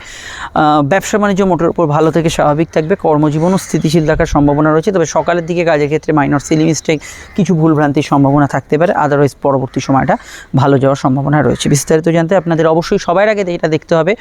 ব্যবসা বাণিজ্য মোটের উপর ভালো থেকে স্বাভাবিক থাকবে। কর্মজীবনও স্থিতিশীল থাকার সম্ভাবনা রয়েছে, তবে সকালের দিকে কাজের ক্ষেত্রে মাইনর সিলি মিস্টেক কিছু ভুলভ্রান্তির সম্ভাবনা থাকতে পারে। আদারওয়াইজ পরবর্তী সময়টা ভালো যাওয়ার সম্ভাবনা রয়েছে। বিস্তারিত জানতে আপনাদের অবশ্যই সবার আগে এটা দেখতে হবে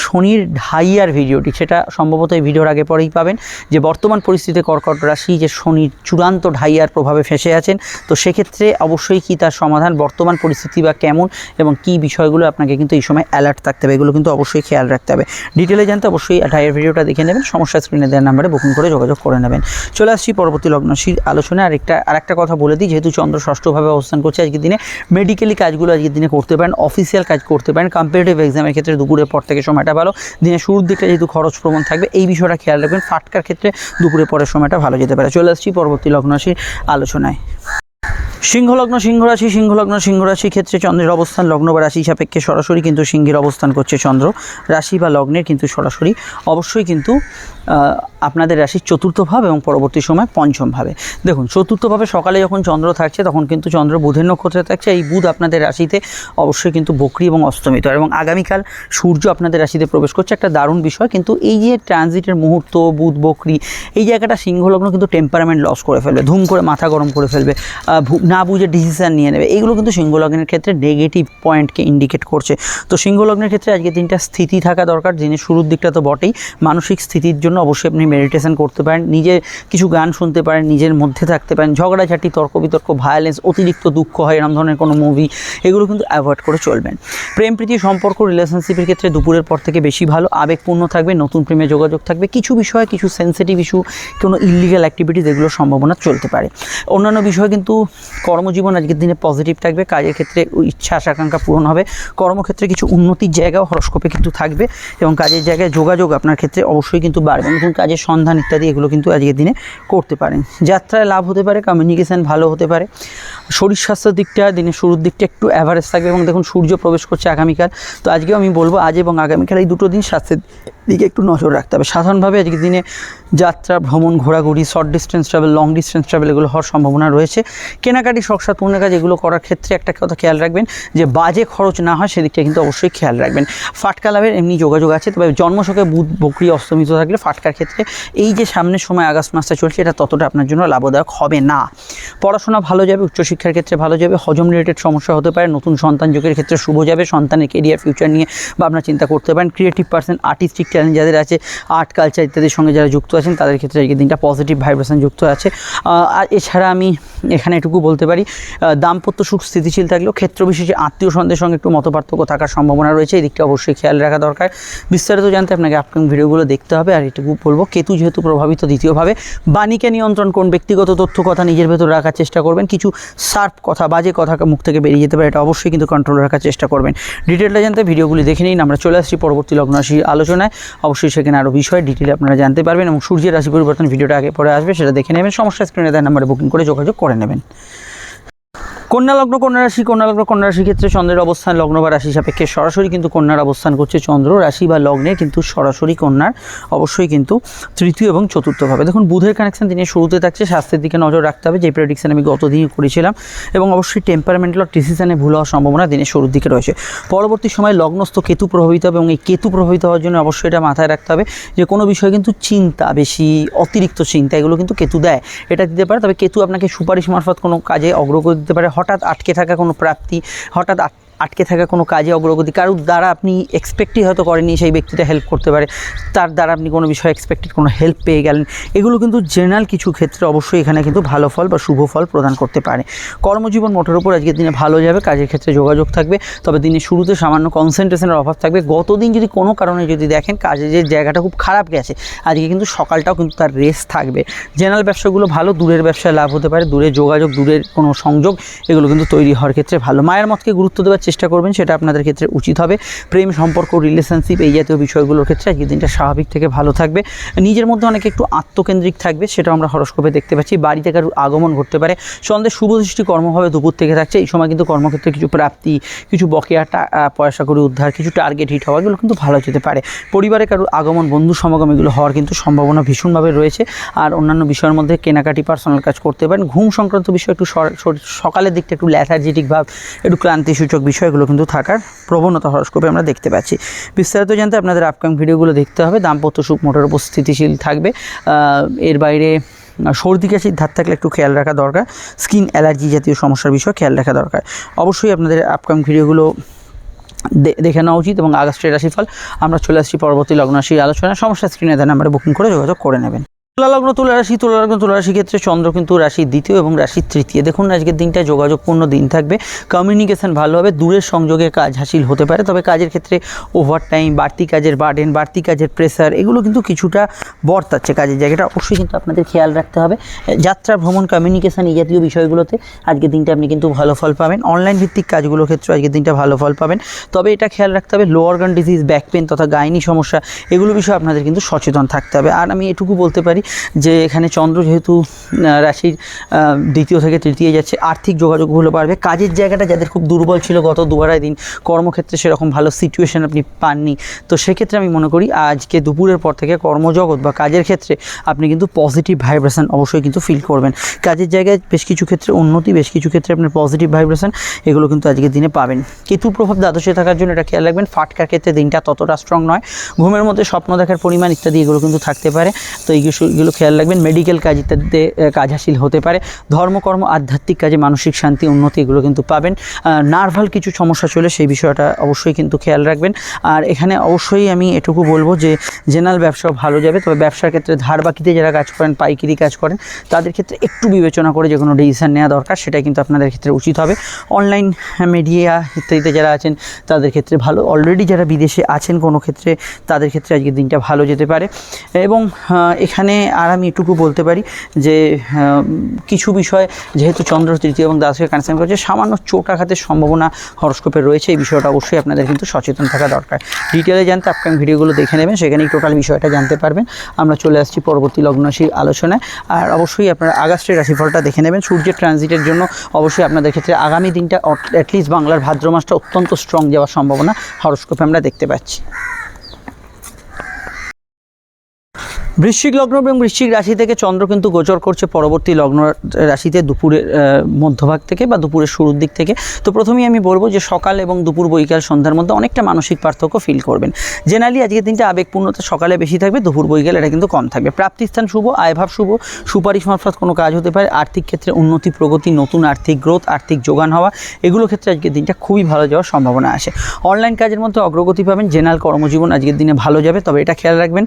শনির ঢাইয়ার ভিডিওটি, সেটা সম্ভবত এই ভিডিওর আগে পরেই পাবেন, যে বর্তমান পরিস্থিতিতে কর্কট রাশি যে শনির চূড়ান্ত ঢাইয়ার প্রভাবে ফেঁসে আছেন, তো সেক্ষেত্রে অবশ্যই কি তার সমাধান, বর্তমান পরিস্থিতি বা কেমন এবং কী বিষয়গুলো আপনাকে কিন্তু এই সময় অ্যালার্ট থাকতে হবে, এগুলো কিন্তু অবশ্যই খেয়াল রাখতে হবে। ডিটেলে জানতে অবশ্যই ডায়ের ভিডিওটা দেখে নেবেন, সমস্যা স্ক্রিনে দেওয়ার নাম্বারে বুকিং করে যোগাযোগ করে নেবেন। চলে আসছি পরবর্তী লগ্ন রাশির আলোচনায়। আরেকটা কথা বলে দিই, যেহেতু চন্দ্র ষষ্ঠভাবে অবস্থান করছে আজকের দিনে মেডিকেলি কাজগুলো আজকের দিনে করতে পারেন, অফিসিয়াল কাজ করতে পারেন, কম্পিটিটিভ এক্সামের ক্ষেত্রে দুপুরের পর থেকে সময়টা ভালো, দিনের শুরুর দিকটা যেহেতু খরচ প্রবণ থাকবে এই বিষয়টা খেয়াল রাখবেন। ফাটকার ক্ষেত্রে দুপুরের পরের সময়টা ভালো যেতে পারে। চলে আসছি পরবর্তী লগ্ন রাশির আলোচনায়। সিংহলগ্ন সিংহ রাশির ক্ষেত্রে চন্দ্রের অবস্থান লগ্ন বা রাশি সাপেক্ষে সরাসরি কিন্তু সিংহের অবস্থান করছে চন্দ্র, রাশি বা লগ্নের কিন্তু সরাসরি অবশ্যই কিন্তু আপনাদের রাশির চতুর্থ ভাব এবং পরবর্তী সময় পঞ্চম ভাবে। দেখুন, চতুর্থভাবে সকালে যখন চন্দ্র থাকছে তখন কিন্তু চন্দ্র বুধের নক্ষত্রে থাকছে। এই বুধ আপনাদের রাশিতে অবশ্যই কিন্তু বক্রী এবং অস্তমিত, এবং আগামীকাল সূর্য আপনাদের রাশিতে প্রবেশ করছে, একটা দারুণ বিষয়। কিন্তু এই যে ট্রানজিটের মুহূর্ত, বুধ বক্রী, এই জায়গাটা সিংহলগ্ন কিন্তু টেম্পারামেন্ট লস করে ফেলবে, ধুম করে মাথা গরম করে ফেলবে, না বুঝে ডিসিশান নিয়ে নেবে, এইগুলো কিন্তু সিংহলগ্নের ক্ষেত্রে নেগেটিভ পয়েন্টকে ইন্ডিকেট করছে। তো সিংহলগ্নের ক্ষেত্রে আজকে দিনটা স্থিতি থাকা দরকার, দিনের শুরুর দিকটা তো বটেই, মানসিক স্থিতির জন্য অবশ্যই আপনি মেডিটেশন করতে পারেন, নিজে কিছু গান শুনতে পারেন, নিজের মধ্যে থাকতে পারেন, ঝগড়াঝাটি, তর্ক বিতর্ক, ভায়োলেন্স, অতিরিক্ত দুঃখ হয় এরকম ধরনের কোনো মুভি, এগুলো কিন্তু অ্যাভয়েড করে চলবেন। প্রেম প্রীতি সম্পর্ক রিলেশনশিপের ক্ষেত্রে দুপুরের পর থেকে বেশি ভালো, আবেগপূর্ণ থাকবে, নতুন প্রেমে যোগাযোগ থাকবে, কিছু বিষয়ে কিছু সেন্সিটিভ ইস্যু, কোনো ইললিগাল অ্যাক্টিভিটিস, এগুলোর সম্ভাবনা চলতে পারে। অন্যান্য বিষয় কিন্তু কর্মজীবন আজকের দিনে পজিটিভ থাকবে, কাজের ক্ষেত্রে ইচ্ছা আকাঙ্ক্ষা পূরণ হবে, কর্মক্ষেত্রে কিছু উন্নতির জায়গাও হরস্কোপে কিন্তু থাকবে, এবং কাজের জায়গায় যোগাযোগ আপনার ক্ষেত্রে অবশ্যই কিন্তু বাড়বে, নতুন কাজের সন্ধান ইত্যাদি এগুলো কিন্তু আজকের দিনে করতে পারেন। যাত্রায় লাভ হতে পারে, কমিউনিকেশান ভালো হতে পারে। শরীর স্বাস্থ্যের দিকটা দিনের শুরুর দিকটা একটু অ্যাভারেজ থাকবে, এবং দেখুন সূর্য প্রবেশ করছে আগামীকাল, তো আজকেও আমি বলবো আজ এবং আগামীকাল এই দুটো দিন স্বাস্থ্যের দিকে একটু নজর রাখতে হবে। সাধারণভাবে আজকের দিনে যাত্রা, ভ্রমণ, ঘোরাঘুরি, short distance travel, long distance travel এগুলো হওয়ার সম্ভাবনা রয়েছে। কেনাকাটি, শখসাদ পূর্ণের কাজ এগুলো করার ক্ষেত্রে একটা কথা খেয়াল রাখবেন যে বাজে খরচ না হয় সেদিকটা কিন্তু অবশ্যই খেয়াল রাখবেন। ফাটকা লাভের এমনি যোগাযোগ আছে, তবে জন্মছকে বুধ বক্রী অস্তমিত থাকলে ফাটকার ক্ষেত্রে এই যে সামনের সময় আগস্ট মাসটা চলছে এটা ততটা আপনার জন্য লাভদায়ক হবে না। পড়াশোনা ভালো যাবে, উচ্চশিক্ষার ক্ষেত্রে ভালো যাবে, হজম রিলেটেড সমস্যা হতে পারে, নতুন সন্তান যোগের ক্ষেত্রে শুভ যাবে, সন্তানের কেরিয়ার ফিউচার নিয়ে ভাবনা চিন্তা করতে পারেন। ক্রিয়েটিভ পার্সন, আর্টিস্টিক ট্যালেন্ট যাদের আছে, আর্ট কালচার ইত্যাদির সঙ্গে যারা যুক্ত আছেন তাদের ক্ষেত্রে আজকের দিনটা পজিটিভ ভাইব্রেশন যুক্ত আছে। আর এছাড়া আমি এখানে এটুকু বলতে পারি, দাম্পত্য সুখ স্থিতিশীল থাকলেও ক্ষেত্র বিশেষে আত্মীয় স্বজনদের সঙ্গে একটু মতপার্থক্য থাকার সম্ভাবনা রয়েছে, এই দিকটা অবশ্যই খেয়াল রাখা দরকার। বিস্তারিত জানতে আপনাকে আপকামিং ভিডিওগুলো দেখতে হবে। আর এটুকু বলবো, কেতু যেহেতু প্রভাবিত দ্বিতীয়ভাবে, বাণীকে নিয়ন্ত্রণ করুন, ব্যক্তিগত তথ্য কথা নিজের ভেতর রাখার চেষ্টা করবেন, কিছু শার্প কথা, বাজে কথা মুখ থেকে বেরিয়ে যেতে পারে, এটা অবশ্যই কিন্তু কন্ট্রোল রাখার চেষ্টা করবেন। ডিটেলটা জানতে ভিডিওগুলি দেখে নিন। আমরা চলে আসছি পরবর্তী লগ্ন রাশির আলোচনায়, অবশ্যই সেখানে আরও বিষয় ডিটেলে আপনারা জানতে পারবেন, এবং সূর্যের রাশি পরিবর্তন ভিডিওটা আগে পরে আসবে, সেটা দেখে নেবেন, সমস্যা স্ক্রিনে দেওয়ার নাম্বারে বুকিং করে যোগাযোগ করে নেবেন। কন্যা লগ্ন কন্যা রাশির ক্ষেত্রে চন্দ্রের অবস্থান লগ্ন বা রাশি সাপেক্ষে সরাসরি কিন্তু কন্যার অবস্থান করছে চন্দ্র, রাশি বা লগ্নে কিন্তু সরাসরি কন্যার অবশ্যই কিন্তু তৃতীয় এবং চতুর্থভাবে। দেখুন, বুধের কানেকশন দিনের শুরুতে থাকছে, স্বাস্থ্যের দিকে নজর রাখতে হবে, যে প্রেডিকশন আমি গত দিনই করেছিলাম, এবং অবশ্যই টেম্পারমেন্টাল ডিসিশনে ভুল হওয়ার সম্ভাবনা দিনের শুরুর দিকে রয়েছে। পরবর্তী সময় লগ্নস্থ কেতু প্রভাবিত হবে, এবং এই কেতু প্রভাবিত হওয়ার জন্য অবশ্যই এটা মাথায় রাখতে হবে যে কোনো বিষয়ে কিন্তু চিন্তা বেশি, অতিরিক্ত চিন্তা এগুলো কিন্তু কেতু দেয়, এটা দিতে পারে। তবে কেতু আপনাকে সুপারিশ মারফত কোনো কাজে অগ্রগতি দিতে পারে, হঠাৎ আটকে থাকা কোনো প্রাপ্তি, হঠাৎ আটকে থাকা কোনো কাজে অগ্রগতি, কারোর দ্বারা আপনি এক্সপেক্টই হয়তো করেননি সেই ব্যক্তিটা হেল্প করতে পারে, তার দ্বারা আপনি কোনো বিষয়ে এক্সপেক্টেড কোনো হেল্প পেয়ে গেলেন, এগুলো কিন্তু জেনারেল কিছু ক্ষেত্রে অবশ্যই এখানে কিন্তু ভালো ফল বা শুভ ফল প্রদান করতে পারে। কর্মজীবন মোটের উপর আজকের দিনে ভালো যাবে, কাজের ক্ষেত্রে যোগাযোগ থাকবে, তবে দিনের শুরুতে সামান্য কনসেন্ট্রেশনের অভাব থাকবে। গতদিন যদি কোনো কারণে যদি দেখেন কাজের যে জায়গাটা খুব খারাপ গেছে, আজকে কিন্তু সকালটাও কিন্তু তার রেস্ট থাকবে। জেনারেল ব্যবসাগুলো ভালো, দূরের ব্যবসায় লাভ হতে পারে, দূরের যোগাযোগ, দূরের কোনো সংযোগ এগুলো কিন্তু তৈরি হওয়ার ক্ষেত্রে ভালো। মায়ের মতকে গুরুত্ব দেওয়ার চেষ্টা করবেন, সেটা আপনাদের ক্ষেত্রে উচিত হবে। প্রেম সম্পর্ক, রিলেশনশিপ এই জাতীয় বিষয়গুলোর ক্ষেত্রে আজকের দিনটা স্বাভাবিক থেকে ভালো থাকবে। নিজের মধ্যে অনেক একটু আত্মকেন্দ্রিক থাকবে, সেটাও আমরা হরস্কোপে দেখতে পাচ্ছি। বাড়ি থেকে আগমন ঘটতে পারে, সন্ধ্যে শুভ দৃষ্টি কর্মভাবে দুপুর থেকে থাকছে, এই সময় কিন্তু কর্মক্ষেত্রে কিছু প্রাপ্তি, কিছু বকেয়া পয়সা করে উদ্ধার, কিছু টার্গেট হিট হওয়া, এগুলো কিন্তু ভালো যেতে পারে। পরিবারে কারোর আগমন, বন্ধু সমাগম এগুলো হওয়ার কিন্তু সম্ভাবনা ভীষণভাবে রয়েছে। আর অন্যান্য বিষয়ের মধ্যে কেনাকাটি, পার্সোনাল কাজ করতে পারেন। ঘুম সংক্রান্ত বিষয় একটু সকালের দিকটা একটু ল্যাথার্জিটিক ভাব, একটু ক্লান্তিসূচক বিষয়গুলো কিন্তু থাকার প্রবণতা হরস্কোপে আমরা দেখতে পাচ্ছি। বিস্তারিত জানতে আপনাদের আপকামিং ভিডিওগুলো দেখতে হবে। দাম্পত্য সুখ মোটের উপর স্থিতিশীল থাকবে। এর বাইরে সর্দি কাশির ধার থাকলে একটু খেয়াল রাখা দরকার, স্কিন অ্যালার্জি জাতীয় সমস্যার বিষয় খেয়াল রাখা দরকার। অবশ্যই আপনাদের আপকামিং ভিডিওগুলো দেখে নেওয়া উচিত। এবং আগস্টের রাশিফল আমরা চলে আসছি পরবর্তী লগ্ন রাশির আলোচনা, সমস্যা স্ক্রিনে দেন নাম্বারে বুকিং করে যোগাযোগ করে নেবেন। তুলা লগ্ন তুলা রাশি ক্ষেত্রে চন্দ্র কিন্তু রাশির দ্বিতীয় এবং রাশির তৃতীয়। দেখুন আজকের দিনটা যোগাযোগপূর্ণ দিন থাকবে, কমিউনিকেশন ভালো হবে, দূরের সংযোগে কাজ হাসিল হতে পারে, তবে কাজের ক্ষেত্রে ওভারটাইম, বাড়তি কাজের বার্ডেন, বাড়তি কাজের প্রেসার এগুলো কিন্তু কিছুটা বর্তাচ্ছে কাজের জায়গাটা, অবশ্যই কিন্তু আপনাদের খেয়াল রাখতে হবে। যাত্রা, ভ্রমণ, কমিউনিকেশন এই জাতীয় বিষয়গুলোতে আজকের দিনটা আপনি কিন্তু ভালো ফল পাবেন। অনলাইন ভিত্তিক কাজগুলোর ক্ষেত্রে আজকের দিনটা ভালো ফল পাবেন, তবে এটা খেয়াল রাখতে হবে low organ disease, back pen তথা গাইনি সমস্যা এগুলো বিষয়ে আপনাদের কিন্তু সচেতন থাকতে হবে। আর আমি এটুকু বলতে পারি যে এখানে চন্দ্র যেহেতু রাশির দ্বিতীয় থেকে তৃতীয় যাচ্ছে, আর্থিক যোগাযোগগুলো বাড়বে। কাজের জায়গাটা যাদের খুব দুর্বল ছিল গত 2-2.5 দিন, কর্মক্ষেত্রে সেরকম ভালো সিচুয়েশন আপনি পাননি, তো সেক্ষেত্রে আমি মনে করি আজকে দুপুরের পর থেকে কর্মজগৎ বা কাজের ক্ষেত্রে আপনি কিন্তু পজিটিভ ভাইব্রেশন অবশ্যই কিন্তু ফিল করবেন। কাজের জায়গায় বেশ কিছু ক্ষেত্রে উন্নতি, বেশ কিছু ক্ষেত্রে আপনার পজিটিভ ভাইব্রেশন এগুলো কিন্তু আজকের দিনে পাবেন। কেতুর প্রভাব দ্বাদশে থাকার জন্য এটা খেয়াল রাখবেন। ফাটকার ক্ষেত্রে দিনটা ততটা স্ট্রং নয়, ঘুমের মধ্যে স্বপ্ন দেখার পরিমাণ ইত্যাদি এগুলো কিন্তু থাকতে পারে, তো এইগুলো খেয়াল রাখবেন। মেডিকেল কাজ ইত্যাদিতে কাজ হাসিল হতে পারে। ধর্মকর্ম, আধ্যাত্মিক কাজে মানসিক শান্তি, উন্নতি এগুলো কিন্তু পাবেন। নার্ভাল কিছু সমস্যা চলে, সেই বিষয়টা অবশ্যই কিন্তু খেয়াল রাখবেন। আর এখানে অবশ্যই আমি এটুকু বলবো যে জেনারেল ব্যবসাও ভালো যাবে, তবে ব্যবসার ক্ষেত্রে ধার বাকিতে যারা কাজ করেন, পাইকারি কাজ করেন, তাদের ক্ষেত্রে একটু বিবেচনা করে যে কোনো ডিসিশন নেওয়া দরকার, সেটাই কিন্তু আপনাদের ক্ষেত্রে উচিত হবে। অনলাইন মিডিয়া ইত্যাদিতে যারা আছেন তাদের ক্ষেত্রে ভালো, অলরেডি যারা বিদেশে আছেন কোনো ক্ষেত্রে তাদের ক্ষেত্রে আজকের দিনটা ভালো যেতে পারে। এবং এখানে আর আমি এটুকু বলতে পারি যে কিছু বিষয় যেহেতু চন্দ্র তৃতীয় এবং দ্বাদশকে কানেকশন করেছে, সামান্য চোট আঘাতের সম্ভাবনা হরস্কোপে রয়েছে, এই বিষয়টা অবশ্যই আপনাদের কিন্তু সচেতন থাকা দরকার। ডিটেলে জানতে আপকামিং ভিডিওগুলো দেখে নেবেন, সেখানেই টোটাল বিষয়টা জানতে পারবেন। আমরা চলে আসছি পরবর্তী লগ্ন রাশির আলোচনায়। আর অবশ্যই আপনারা আগস্টের রাশিফলটা দেখে নেবেন। সূর্যের ট্রানজিটের জন্য অবশ্যই আপনাদের ক্ষেত্রে আগামী দিনটা অ্যাটলিস্ট বাংলার ভাদ্র মাসটা অত্যন্ত স্ট্রং যাওয়ার সম্ভাবনা হরস্কোপে আমরা দেখতে পাচ্ছি। বৃশ্চিক লগ্ন এবং বৃশ্চিক রাশি থেকে চন্দ্র কিন্তু গোচর করছে পরবর্তী লগ্ন রাশিতে দুপুরের মধ্যভাগ থেকে বা দুপুরের শুরুর দিক থেকে। তো প্রথমেই আমি বলবো যে সকাল এবং দুপুর বৈকাল সন্ধ্যার মধ্যে অনেকটা মানসিক পার্থক্য ফিল করবেন। জেনারেলি আজকের দিনটা আবেগপূর্ণতা সকালে বেশি থাকবে, দুপুর বৈকাল এটা কিন্তু কম থাকবে। প্রাপ্তিস্থান শুভ, আয়ভাব শুভ, সুপারিশ মারফত কোনো কাজ হতে পারে। আর্থিক ক্ষেত্রে উন্নতি, প্রগতি, নতুন আর্থিক গ্রোথ, আর্থিক যোগান হওয়া এগুলো ক্ষেত্রে আজকের দিনটা খুবই ভালো যাওয়ার সম্ভাবনা আসে। অনলাইন কাজের মধ্যে অগ্রগতি পাবেন। জেনারেল কর্মজীবন আজকের দিনে ভালো যাবে, তবে এটা খেয়াল রাখবেন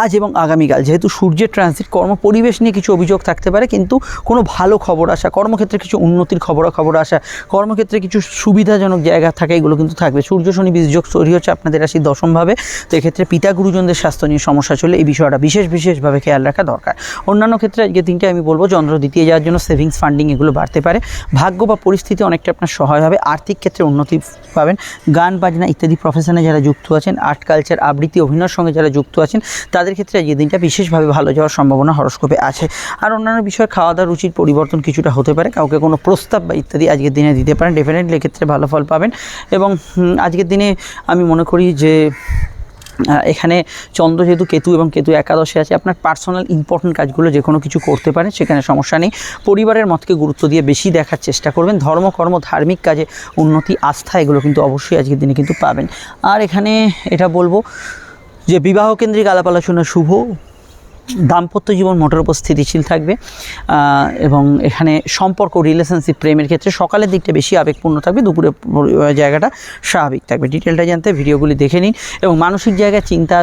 আজ এবং আগামীকাল যেহেতু সূর্যের ট্রানজিট, কর্ম পরিবেশ নিয়ে কিছু অভিযোগ থাকতে পারে, কিন্তু কোনো ভালো খবর আসা, কর্মক্ষেত্রে কিছু উন্নতির খবর আসা, কর্মক্ষেত্রে কিছু সুবিধাজনক জায়গা থাকে এগুলো কিন্তু থাকবে। সূর্য শনি বীজযোগ তৈরি হচ্ছে আপনাদের রাশি দশমভাবে, তো এক্ষেত্রে পিতা গুরুজনদের স্বাস্থ্য নিয়ে সমস্যা চলে, এই বিষয়টা বিশেষভাবে খেয়াল রাখা দরকার। অন্যান্য ক্ষেত্রে আজকে দিনটা আমি বলবো চন্দ্র দ্বিতীয় যাওয়ার জন্য সেভিংস, ফান্ডিং এগুলো বাড়তে পারে। ভাগ্য বা পরিস্থিতি অনেকটা আপনার সহায় হবে। আর্থিক ক্ষেত্রে উন্নতি পাবেন। গান বাজনা ইত্যাদি প্রফেশনে যারা যুক্ত আছেন, আর্ট কালচার, আবৃত্তি, অভিনয়ের সঙ্গে যারা যুক্ত আছেন, তাদের ক্ষেত্রে আজকের দিনটা বিশেষভাবে ভালো যাওয়ার সম্ভাবনা হরস্কোপে আছে। আর অন্যান্য বিষয়ে খাওয়া দাওয়ার রুচির পরিবর্তন কিছুটা হতে পারে, কাউকে কোনো প্রস্তাব বা ইত্যাদি আজকের দিনে দিতে পারেন, ডেফিনেটলি এক্ষেত্রে ভালো ফল পাবেন। এবং আজকের দিনে আমি মনে করি যে এখানে চন্দ্র যেহেতু কেতু এবং কেতু একাদশে আছে, আপনার পার্সোনাল ইম্পর্টেন্ট কাজগুলো যে কোনো কিছু করতে পারেন, সেখানে সমস্যা নেই। পরিবারের মতকে গুরুত্ব দিয়ে বেশি দেখার চেষ্টা করবেন। ধর্মকর্ম, ধার্মিক কাজে উন্নতি, আস্থা এগুলো কিন্তু অবশ্যই আজকের দিনে কিন্তু পাবেন। আর এখানে এটা বলবো যে বিবাহ কেন্দ্রিক আলাপ আলোচনা শুভ, দাম্পত্য জীবন মোটের উপর স্থিতিশীল থাকবে। এবং এখানে সম্পর্ক, রিলেশনশিপ, প্রেমের ক্ষেত্রে সকালের দিকটা বেশি আবেগপূর্ণ থাকবে, দুপুরে জায়গাটা স্বাভাবিক থাকবে। ডিটেলটা জানতে ভিডিওগুলি দেখে নিন। এবং মানসিক জায়গায় চিন্তা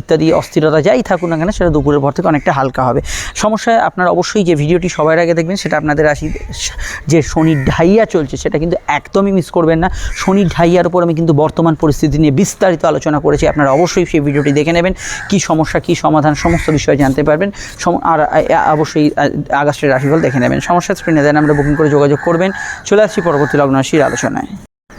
ইত্যাদি অস্থিরতা যাই থাকুক না কেন, সেটা দুপুরের পর থেকে অনেকটা হালকা হবে। সমস্যায় আপনারা অবশ্যই যে ভিডিওটি সবার আগে দেখবেন সেটা আপনাদের রাশি যে শনির ঢাইয়া চলছে সেটা কিন্তু একদমই মিস করবেন না। শনির ঢাইয়ার উপর আমি কিন্তু বর্তমান পরিস্থিতি নিয়ে বিস্তারিত আলোচনা করেছি, আপনারা অবশ্যই সেই ভিডিওটি দেখে নেবেন। কী সমস্যা, কী সমাধান, সমস্ত বিষয় জানতে পারবেন। আর অবশ্যই আগস্টের রাশিফল দেখে নেবেন। সমস্যা স্ক্রিনে দেন, আমরা বুকিং করে যোগাযোগ করবেন। চলে আসছি পরবর্তী লগ্ন রাশির আলোচনায়।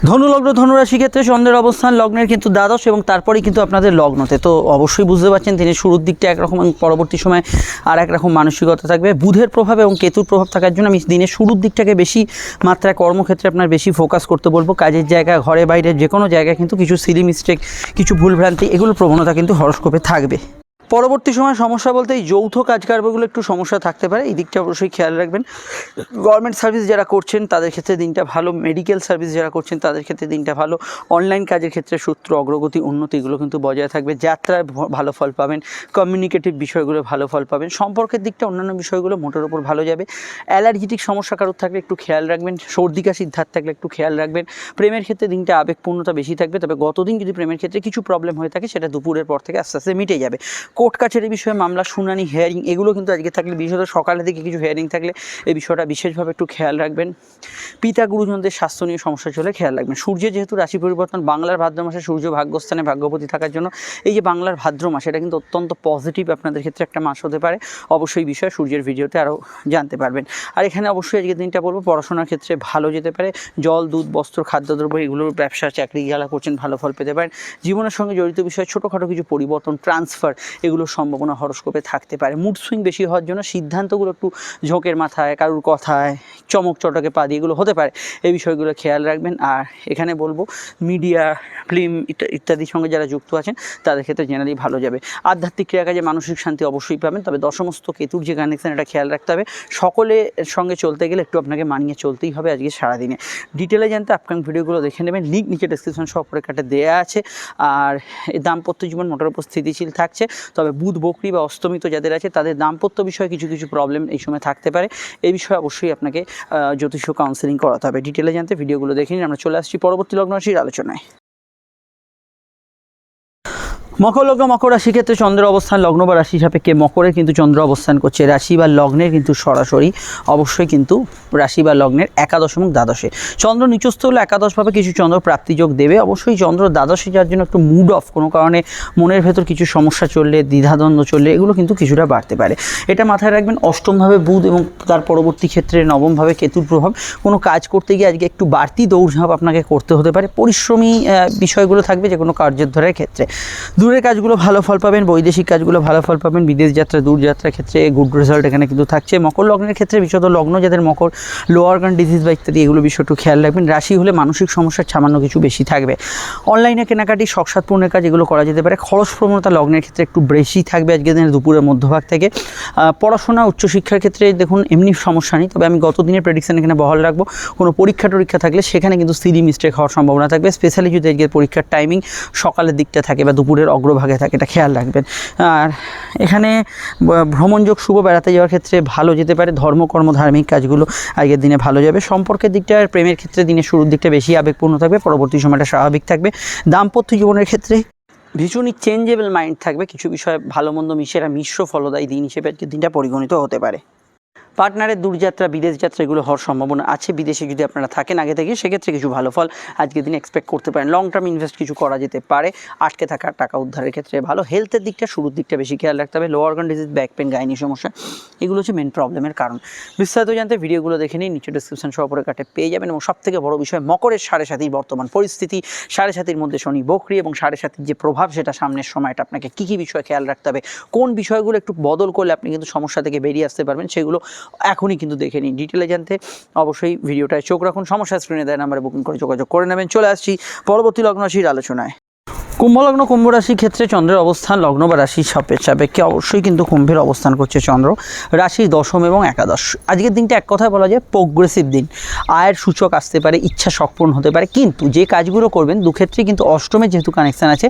ধনুলগ্ন, ধনুরাশি ক্ষেত্রে চন্দ্রের অবস্থান লগ্নের কিন্তু দ্বাদশ এবং তারপরেই কিন্তু আপনাদের লগ্নতে, তো অবশ্যই বুঝতে পারছেন তিনি শুরুর দিকটা একরকম এবং পরবর্তী সময় আর একরকম মানসিকতা থাকবে। বুধের প্রভাব এবং কেতুর প্রভাব থাকার জন্য আমি দিনের শুরুর দিকটাকে বেশি মাত্রায় কর্মক্ষেত্রে আপনার বেশি ফোকাস করতে বলবো। কাজের জায়গা, ঘরে বাইরে যে কোনো জায়গায় কিন্তু কিছু সিলি মিস্টেক, কিছু ভুলভ্রান্তি এগুলো প্রবণতা কিন্তু হরস্কোপে থাকবে। পরবর্তী সময় সমস্যা বলতে এই যৌথ কাজকারগুলো একটু সমস্যা থাকতে পারে, এই দিকটা অবশ্যই খেয়াল রাখবেন। গভর্নমেন্ট সার্ভিস যারা করছেন তাদের ক্ষেত্রে দিনটা ভালো, মেডিকেল সার্ভিস যারা করছেন তাদের ক্ষেত্রে দিনটা ভালো। অনলাইন কাজের ক্ষেত্রে সূত্র, অগ্রগতি, উন্নতি এগুলো কিন্তু বজায় থাকবে। যাত্রায় ভালো ফল পাবেন, কমিউনিকেটিভ বিষয়গুলো ভালো ফল পাবেন। সম্পর্কের দিকটা অন্যান্য বিষয়গুলো মোটের ওপর ভালো যাবে। অ্যালার্জিটিক সমস্যা কারোর থাকলে একটু খেয়াল রাখবেন। সর্দি কাশির ধার থাকলে একটু খেয়াল রাখবেন। প্রেমের ক্ষেত্রে দিনটা আবেগপূর্ণতা বেশি থাকবে, তবে গতদিন যদি প্রেমের ক্ষেত্রে কিছু প্রবলেম হয়ে থাকে সেটা দুপুরের পর থেকে আস্তে আস্তে মিটে যাবে। কোর্ট কাছারি বিষয়ে মামলা শুনানি হিয়ারিং এগুলো কিন্তু আজকে থাকলে, বিশেষত সকালের দিকে কিছু হিয়ারিং থাকলে এই বিষয়টা বিশেষভাবে একটু খেয়াল রাখবেন। পিতা গুরুজনদের স্বাস্থ্য নিয়ে সমস্যা চলে খেয়াল রাখবেন। সূর্যের যেহেতু রাশি পরিবর্তন, বাংলার ভাদ্র মাসে সূর্য ভাগ্যস্থানে ভাগ্যপতি থাকার জন্য এই যে বাংলার ভাদ্র মাস, এটা কিন্তু অত্যন্ত পজিটিভ আপনাদের ক্ষেত্রে একটা মাস হতে পারে। অবশ্যই বিষয়ে সূর্যের ভিডিওতে আরও জানতে পারবেন। আর এখানে অবশ্যই আজকের দিনটা বলবো পড়াশোনার ক্ষেত্রে ভালো যেতে পারে। জল, দুধ, বস্ত্র, খাদ্যদ্রব্য এগুলোর ব্যবসা, চাকরি যারা করছেন ভালো ফল পেতে পারেন। জীবনের সঙ্গে জড়িত বিষয়ে ছোটোখাটো কিছু পরিবর্তন, ট্রান্সফার এগুলোর সম্ভাবনা হরস্কোপে থাকতে পারে। মুড সুইং বেশি হওয়ার জন্য সিদ্ধান্তগুলো একটু ঝোঁকের মাথায়, কারুর কথায়, চমক চটকে পা দিয়ে এগুলো হতে পারে। এই বিষয়গুলো খেয়াল রাখবেন। আর এখানে বলবো মিডিয়া, ফিল্ম ইত্যাদির সঙ্গে যারা যুক্ত আছেন তাদের ক্ষেত্রে জেনারেলি ভালো যাবে। আধ্যাত্মিক ক্রিয়াকাজে মানসিক শান্তি অবশ্যই পাবেন, তবে দশমস্ত কেতুর যে কানেকশন এটা খেয়াল রাখতে হবে। সকলের সঙ্গে চলতে গেলে একটু আপনাকে মানিয়ে চলতেই হবে আজকে সারাদিনে। ডিটেলে জানতে আপকামিং ভিডিওগুলো দেখে নেবেন, লিঙ্ক নিচে ডেসক্রিপশন সহ পরীক্ষাটা দেওয়া আছে। আর দাম্পত্য জীবন মোটার উপর স্থিতিশীল থাকছে, তবে বুধ বকরি বা অস্তমিত যাদের আছে তাদের দাম্পত্য বিষয়ে কিছু কিছু প্রবলেম এই সময় থাকতে পারে। এই বিষয়ে অবশ্যই আপনাকে জ্যোতিষ কাউন্সেলিং করাতে হবে। ডিটেলে জানতে ভিডিওগুলো দেখে নিন। আমরা চলে আসছি পরবর্তী লগ্ন রাশির আলোচনায়। মকর লগ্ন, মকর রাশির ক্ষেত্রে চন্দ্র অবস্থান লগ্ন বা রাশি সাপেক্ষে মকরের কিন্তু চন্দ্র অবস্থান করছে রাশি বা লগ্নের কিন্তু সরাসরি অবশ্যই কিন্তু রাশি বা লগ্নের একাদশ এবং দ্বাদশে। চন্দ্র নিচস্থ হলে একাদশভাবে কিছু চন্দ্র প্রাপ্তিযোগ দেবে। অবশ্যই চন্দ্র দ্বাদশে যার জন্য একটু মুড অফ, কোনো কারণে মনের ভেতর কিছু সমস্যা চললে, দ্বিধাদ্বন্দ্ব চললে এগুলো কিন্তু কিছুটা বাড়তে পারে। এটা মাথায় রাখবেন। অষ্টমভাবে বুধ এবং তার পরবর্তী ক্ষেত্রে নবমভাবে কেতুর প্রভাব, কোনো কাজ করতে গিয়ে আজকে একটু বাড়তি দৌড়ঝাঁপ আপনাকে করতে হতে পারে। পরিশ্রমী বিষয়গুলো থাকবে যে কোনো কার্যোদ্ধারের ক্ষেত্রে। দূরের কাজগুলো ভালো ফল পাবেন, বৈদেশিক কাজগুলো ভালো ফল পাবেন, বিদেশ যাত্রা, দূর যাত্রার ক্ষেত্রে গুড রেজাল্ট এখানে কিন্তু থাকছে। মকর লগ্নের ক্ষেত্রে বিশেষত লগ্ন যাদের মকর, লো অর্গান ডিজিজ বা ইত্যাদি এগুলো বিষয় একটু খেয়াল রাখবেন। রাশি হলে মানসিক সমস্যার সামান্য কিছু বেশি থাকবে। অনলাইনে কেনাকাটি, শখসাদ পূর্ণের কাজ এগুলো করা যেতে পারে। খরচ প্রবণতা লগ্নের ক্ষেত্রে একটু বেশি থাকবে আজকের দিনের দুপুরের মধ্যভাগ থেকে। পড়াশোনা, উচ্চশিক্ষার ক্ষেত্রে দেখুন এমনি সমস্যা নেই, তবে আমি গত দিনের প্রেডিকশন এখানে বহাল রাখবো। কোনো পরীক্ষা থাকলে সেখানে কিন্তু সিলি মিস্টেক হওয়ার সম্ভাবনা থাকবে, স্পেশালি যদি আজকের পরীক্ষার টাইমিং সকালের দিকটা থাকে বা দুপুরের অগ্রভাগে থাকে, এটা খেয়াল রাখবেন। আর এখানে ভ্রমণযোগ শুভ, বেড়াতে যাওয়ার ক্ষেত্রে ভালো যেতে পারে। ধর্মকর্ম, ধার্মিক কাজগুলো আগের দিনে ভালো যাবে। সম্পর্কের দিকটা, প্রেমের ক্ষেত্রে দিনের শুরুর দিকটা বেশি আবেগপূর্ণ থাকবে, পরবর্তী সময়টা স্বাভাবিক থাকবে। দাম্পত্য জীবনের ক্ষেত্রে ভীষণই চেঞ্জেবল মাইন্ড থাকবে, কিছু বিষয়ে ভালো মন্দ মিশেরা মিশ্র ফলদায়ী দিন হিসেবে আজকের দিনটা পরিগণিত হতে পারে। পার্টনারের দূরযাত্রা, বিদেশ যাত্রা এগুলো হওয়ার সম্ভাবনা আছে। বিদেশে যদি আপনারা থাকেন আগে থেকে, সেক্ষেত্রে কিছু ভালো ফল আজকের দিনে এক্সপেক্ট করতে পারেন। লং টার্ম ইনভেস্ট কিছু করা যেতে পারে। আটকে থাকা টাকা উদ্ধারের ক্ষেত্রে ভালো। হেলথের দিকটা শুরুর দিকটা বেশি খেয়াল রাখতে হবে। Low organ disease, back pain, gynae সমস্যা এগুলো হচ্ছে মেন প্রবলেমের কারণ। বিস্তারিত জানতে ভিডিওগুলো দেখে নিন, নিচে ডিসক্রিপশন সহ পরীক্ষাটা পেয়ে যাবেন। এবং সবথেকে বড় বিষয় মকরের 7.5 বর্তমান পরিস্থিতি, 7.5 মধ্যে শনি বকরি এবং 7.5 যে প্রভাব, সেটা সামনের সময়টা আপনাকে কী কী বিষয় খেয়াল রাখতে হবে, কোন বিষয়গুলো একটু বদল করলে আপনি কিন্তু সমস্যা থেকে বেরিয়ে আসতে পারবেন, সেগুলো এখনই কিন্তু দেখে নিন। ডিটেলে জানতে অবশ্যই ভিডিওটায় চোখ রাখুন। সমস্যা স্ক্রিনে দেওয়া নাম্বারে বুকিং করে যোগাযোগ করে নেবেন। চলে আসছি পরবর্তী লগ্ন রাশির আলোচনায়। কুম্ভ লগ্ন, কুম্ভ রাশির ক্ষেত্রে চন্দ্রের অবস্থান লগ্ন বা রাশির সাপেক্ষে অবশ্যই কিন্তু কুম্ভের অবস্থান করছে চন্দ্র রাশির দশম এবং একাদশ। আজকের দিনটা এক কথায় বলা যায় প্রোগ্রেসিভ দিন। আয়ের সূচক আসতে পারে, ইচ্ছা সম্পূর্ণ হতে পারে, কিন্তু যে কাজগুলো করবেন দুক্ষেত্রেই কিন্তু অষ্টমে যেহেতু কানেকশান আছে,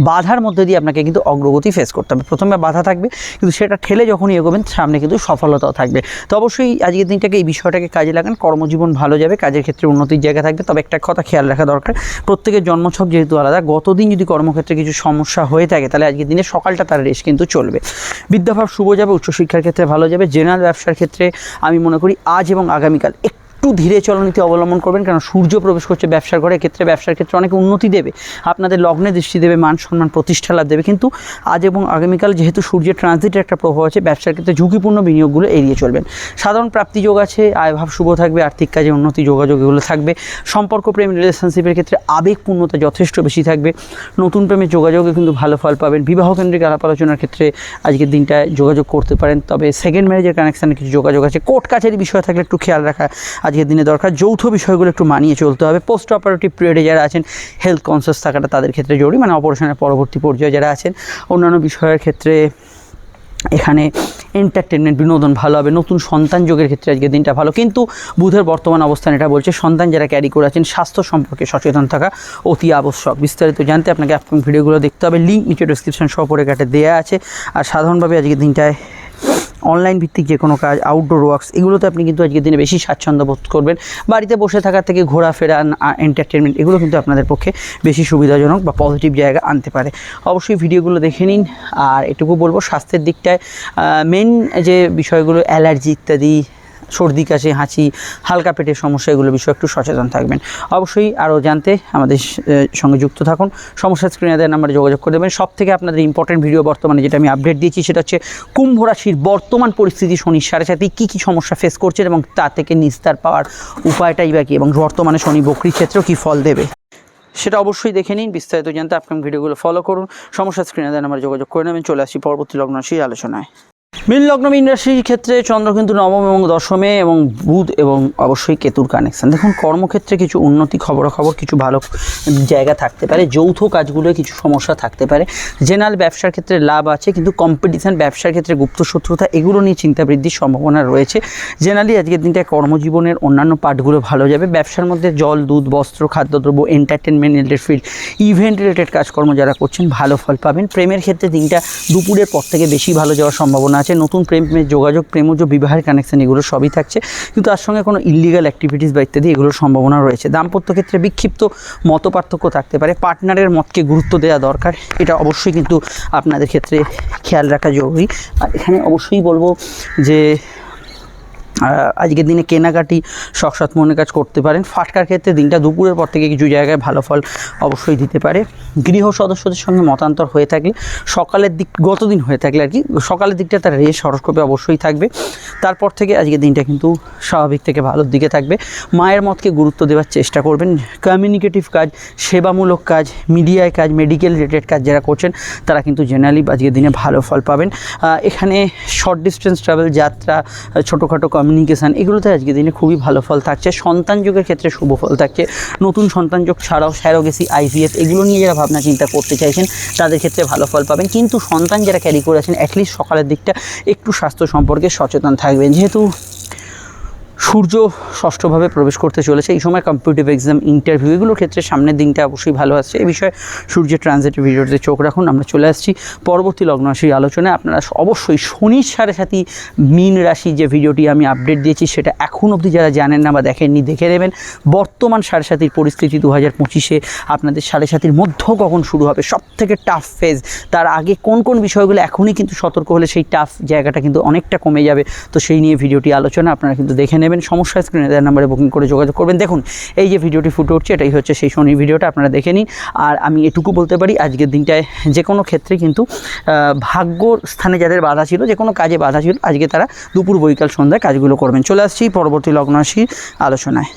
বাধার মধ্যে দিয়ে আপনাকে কিন্তু অগ্রগতি ফেস করতে হবে। প্রথমে বাধা থাকবে, কিন্তু সেটা ঠেলে যখনই এগোবেন সামনে কিন্তু সফলতাও থাকবে। তো অবশ্যই আজকের দিনটাকে, এই বিষয়টাকে কাজে লাগান। কর্মজীবন ভালো যাবে, কাজের ক্ষেত্রে উন্নতির জায়গা থাকবে। তবে একটা কথা খেয়াল রাখা দরকার, প্রত্যেকের জন্মছক যেহেতু আলাদা, গতদিন যদি কর্মক্ষেত্রে কিছু সমস্যা হয়ে থাকে তাহলে আজকের দিনে সকালটা তার রেশ কিন্তু চলবে। বিদ্যাভাব শুভ যাবে, উচ্চশিক্ষার ক্ষেত্রে ভালো যাবে। জেনারেল ব্যবসার ক্ষেত্রে আমি মনে করি আজ এবং আগামীকাল একটু ধীরে চলনীতি অবলম্বন করবেন, কারণ সূর্য প্রবেশ করছে ব্যবসার ঘরে। ক্ষেত্রে ব্যবসার ক্ষেত্রে অনেক উন্নতি দেবে, আপনাদের লগ্নে দৃষ্টি দেবে, মান সম্মান প্রতিষ্ঠা লাভ দেবে। কিন্তু আজ এবং আগামীকাল যেহেতু সূর্যের ট্রানজিটের একটা প্রভাব আছে, ব্যবসার ক্ষেত্রে ঝুঁকিপূর্ণ বিনিয়োগগুলো এড়িয়ে চলবেন। সাধারণ প্রাপ্তি যোগ আছে, আয়ভাব শুভ থাকবে, আর্থিক কাজে উন্নতি, যোগাযোগ এগুলো থাকবে। সম্পর্ক, প্রেম, রিলেশনশিপের ক্ষেত্রে আবেগপূর্ণতা যথেষ্ট বেশি থাকবে। নতুন প্রেমের যোগাযোগে কিন্তু ভালো ফল পাবেন। বিবাহ কেন্দ্রিক আলাপ আলোচনার ক্ষেত্রে আজকের দিনটায় যোগাযোগ করতে পারেন। তবে সেকেন্ড ম্যারেজের কানেকশানে কিছু যোগাযোগ আছে। কোর্ট কাছারি বিষয় থাকলে একটু খেয়াল রাখা আজকের দিনে দরকার। যৌথ বিষয়গুলো একটু মানিয়ে চলতে হবে। পোস্ট অপারেটিভ পিরিয়ডে যারা আছেন, হেলথ কনসিয়াস থাকাটা তাদের ক্ষেত্রে জরুরি, মানে অপারেশনের পরবর্তী পর্যায়ে যারা আছেন। অন্যান্য বিষয়ের ক্ষেত্রে এখানে এন্টারটেনমেন্ট, বিনোদন ভালো হবে। নতুন সন্তান যোগের ক্ষেত্রে আজকের দিনটা ভালো, কিন্তু বুধের বর্তমান অবস্থান এটা বলছে সন্তান যারা ক্যারি করে আছেন, স্বাস্থ্য সম্পর্কে সচেতন থাকা অতি আবশ্যক। বিস্তারিত জানতে আপনাকে আপকামিং ভিডিওগুলো দেখতে হবে, লিঙ্ক নিচে ডেসক্রিপশন সহ পরীক্ষাটা দেওয়া আছে। আর সাধারণভাবে আজকের দিনটায় অনলাইন ভিত্তিক যে কোনো কাজ, আউটডোর ওয়ার্কস, এগুলোতে আপনি কিন্তু আজকের দিনে বেশি স্বাচ্ছন্দ্য বোধ করবেন। বাড়িতে বসে থাকার থেকে ঘোরাফেরা, এন্টারটেনমেন্ট, এগুলো কিন্তু আপনাদের পক্ষে বেশি সুবিধাজনক বা পজিটিভ জায়গা আনতে পারে। অবশ্যই ভিডিওগুলো দেখে নিন। আর এটুকু বলবো, স্বাস্থ্যের দিকটায় মেন যে বিষয়গুলো, অ্যালার্জি ইত্যাদি, সর্দি কাশি, হাঁচি, হালকা পেটের সমস্যা, এগুলো বিষয়ে একটু সচেতন থাকবেন। অবশ্যই আরও জানতে আমাদের সঙ্গে যুক্ত থাকুন। সমস্যা স্ক্রিনে দেওয়ার নাম্বারে যোগাযোগ করে দেবেন। সবথেকে আপনাদের ইম্পর্টেন্ট ভিডিও বর্তমানে যেটা আমি আপডেট দিয়েছি, সেটা হচ্ছে কুম্ভ রাশির বর্তমান পরিস্থিতি, শনির সাড়ে সাথে কী কী সমস্যা ফেস করছেন এবং তা থেকে নিস্তার পাওয়ার উপায়টাই বা কী, এবং বর্তমানে শনি বকরির ক্ষেত্রেও কী ফল দেবে, সেটা অবশ্যই দেখে নিন। বিস্তারিত জানতে আপকামিং ভিডিওগুলো ফলো করুন। সমস্যা স্ক্রিনে দেওয়ার নাম্বারে যোগাযোগ করে নেবেন। চলে আসি পরবর্তী লগ্ন রাশির আলোচনায়। মীন লগ্ন, মীন রাশির ক্ষেত্রে চন্দ্র কিন্তু নবম এবং দশমে, এবং বুধ এবং অবশ্যই কেতুর কানেকশান। দেখুন, কর্মক্ষেত্রে কিছু উন্নতি, খবরাখবর, কিছু ভালো জায়গা থাকতে পারে। যৌথ কাজগুলোয় কিছু সমস্যা থাকতে পারে। জেনারেল ব্যবসার ক্ষেত্রে লাভ আছে, কিন্তু কম্পিটিশান, ব্যবসার ক্ষেত্রে গুপ্ত শত্রুতা, এগুলো নিয়ে চিন্তা বৃদ্ধির সম্ভাবনা রয়েছে। জেনারেলি আজকের দিনটা কর্মজীবনের অন্যান্য পার্টগুলো ভালো যাবে। ব্যবসার মধ্যে জল, দুধ, বস্ত্র, খাদ্যদ্রব্য, entertainment related field, event related কাজকর্ম যারা করছেন ভালো ফল পাবেন। প্রেমের ক্ষেত্রে দিনটা দুপুরের পর থেকে বেশি ভালো যাওয়ার সম্ভাবনা আছে। নতুন প্রেমের যোগাযোগ, প্রেমজ বিবাহের কানেকশন, এগুলো সবই থাকছে, কিন্তু তার সঙ্গে কোনো ইলিগাল অ্যাক্টিভিটিস বা ইত্যাদি এগুলোর সম্ভাবনা রয়েছে। দাম্পত্য ক্ষেত্রে বিক্ষিপ্ত মতপার্থক্য থাকতে পারে। পার্টনারের মতকে গুরুত্ব দেওয়া দরকার, এটা অবশ্যই কিন্তু আপনাদের ক্ষেত্রে খেয়াল রাখা জরুরি। আর এখানে অবশ্যই বলবো যে আজকের দিনে কেনাকাটি, শখসাত মনের কাজ করতে পারেন। ফাটকার ক্ষেত্রে দিনটা দুপুরের পর থেকে কিছু জায়গায় ভালো ফল অবশ্যই দিতে পারে। গৃহ সদস্যদের সঙ্গে মতান্তর হয়ে থাকলে, সকালের দিক, গতদিন হয়ে থাকলে আর কি, সকালের দিকটা তার রেশ হরস্কোপে অবশ্যই থাকবে। তারপর থেকে আজকের দিনটা কিন্তু স্বাভাবিক থেকে ভালোর দিকে থাকবে। মায়ের মতকে গুরুত্ব দেওয়ার চেষ্টা করবেন। কমিউনিকেটিভ কাজ, সেবামূলক কাজ, মিডিয়ায় কাজ, মেডিকেল রিলেটেড কাজ যারা করছেন তারা কিন্তু জেনারেলি আজকের দিনে ভালো ফল পাবেন। এখানে শর্ট ডিস্টেন্স ট্রাভেল, যাত্রা, ছোটোখাটো কমিউনিকেশান, এগুলোতে আজকের দিনে খুবই ভালো ফল থাকছে। সন্তান যোগের ক্ষেত্রে শুভ ফল থাকছে। নতুন সন্তান যোগ ছাড়াও স্যারোগেসি, আইভিএফ, এগুলো নিয়ে যারা ভাবনা চিন্তা করতে চাইছেন তাদের ক্ষেত্রে ভালো ফল পাবেন। কিন্তু সন্তান যারা ক্যারি করে আছেন, অ্যাটলিস্ট সকালের দিকটা একটু স্বাস্থ্য সম্পর্কে সচেতন থাকবেন। যেহেতু সূর্য ষষ্ঠভাবে প্রবেশ করতে চলেছে, এই সময় কম্পিটিটিভ এক্সাম, ইন্টারভিউ, এগুলোর ক্ষেত্রে সামনের দিনটা অবশ্যই ভালো আসছে। এই বিষয়ে সূর্যের ট্রানজিটের ভিডিওতে চোখ রাখুন। আমরা চলে আসছি পরবর্তী লগ্ন রাশির আলোচনায়। আপনারা অবশ্যই শনির সাড়ে সাথে মীন রাশি যে ভিডিওটি আমি আপডেট দিয়েছি, সেটা এখন অবধি যারা জানেন না বা দেখেননি, দেখে নেবেন। বর্তমান সাড়ে সাতির পরিস্থিতি 2025-এ আপনাদের সাড়ে সাতির মধ্য কখন শুরু হবে, সব থেকে টাফ ফেজ, তার আগে কোন কোন বিষয়গুলো এখনই কিন্তু সতর্ক হলে সেই টাফ জায়গাটা কিন্তু অনেকটা কমে যাবে। তো সেই নিয়ে ভিডিওটি আলোচনা আপনারা কিন্তু দেখে নেবেন। সমস্যা স্ক্রিনে দেওয়ার নাম্বারে বুকিং করে যোগাযোগ করবেন। দেখুন, এই যে ভিডিওটি ফুটে উঠছে, এটাই হচ্ছে সেই শনির ভিডিওটা, আপনারা দেখে নিন। আর আমি এটুকু বলতে পারি, আজকের দিনটায় যে কোনো ক্ষেত্রে কিন্তু ভাগ্যর স্থানে যাদের বাধা ছিল, যে কোনো কাজে বাধা ছিল, আজকে তারা দুপুর, বৈকাল, সন্ধ্যায় কাজগুলো করবেন। চলে আসছি পরবর্তী লগ্ন রাশির আলোচনায়।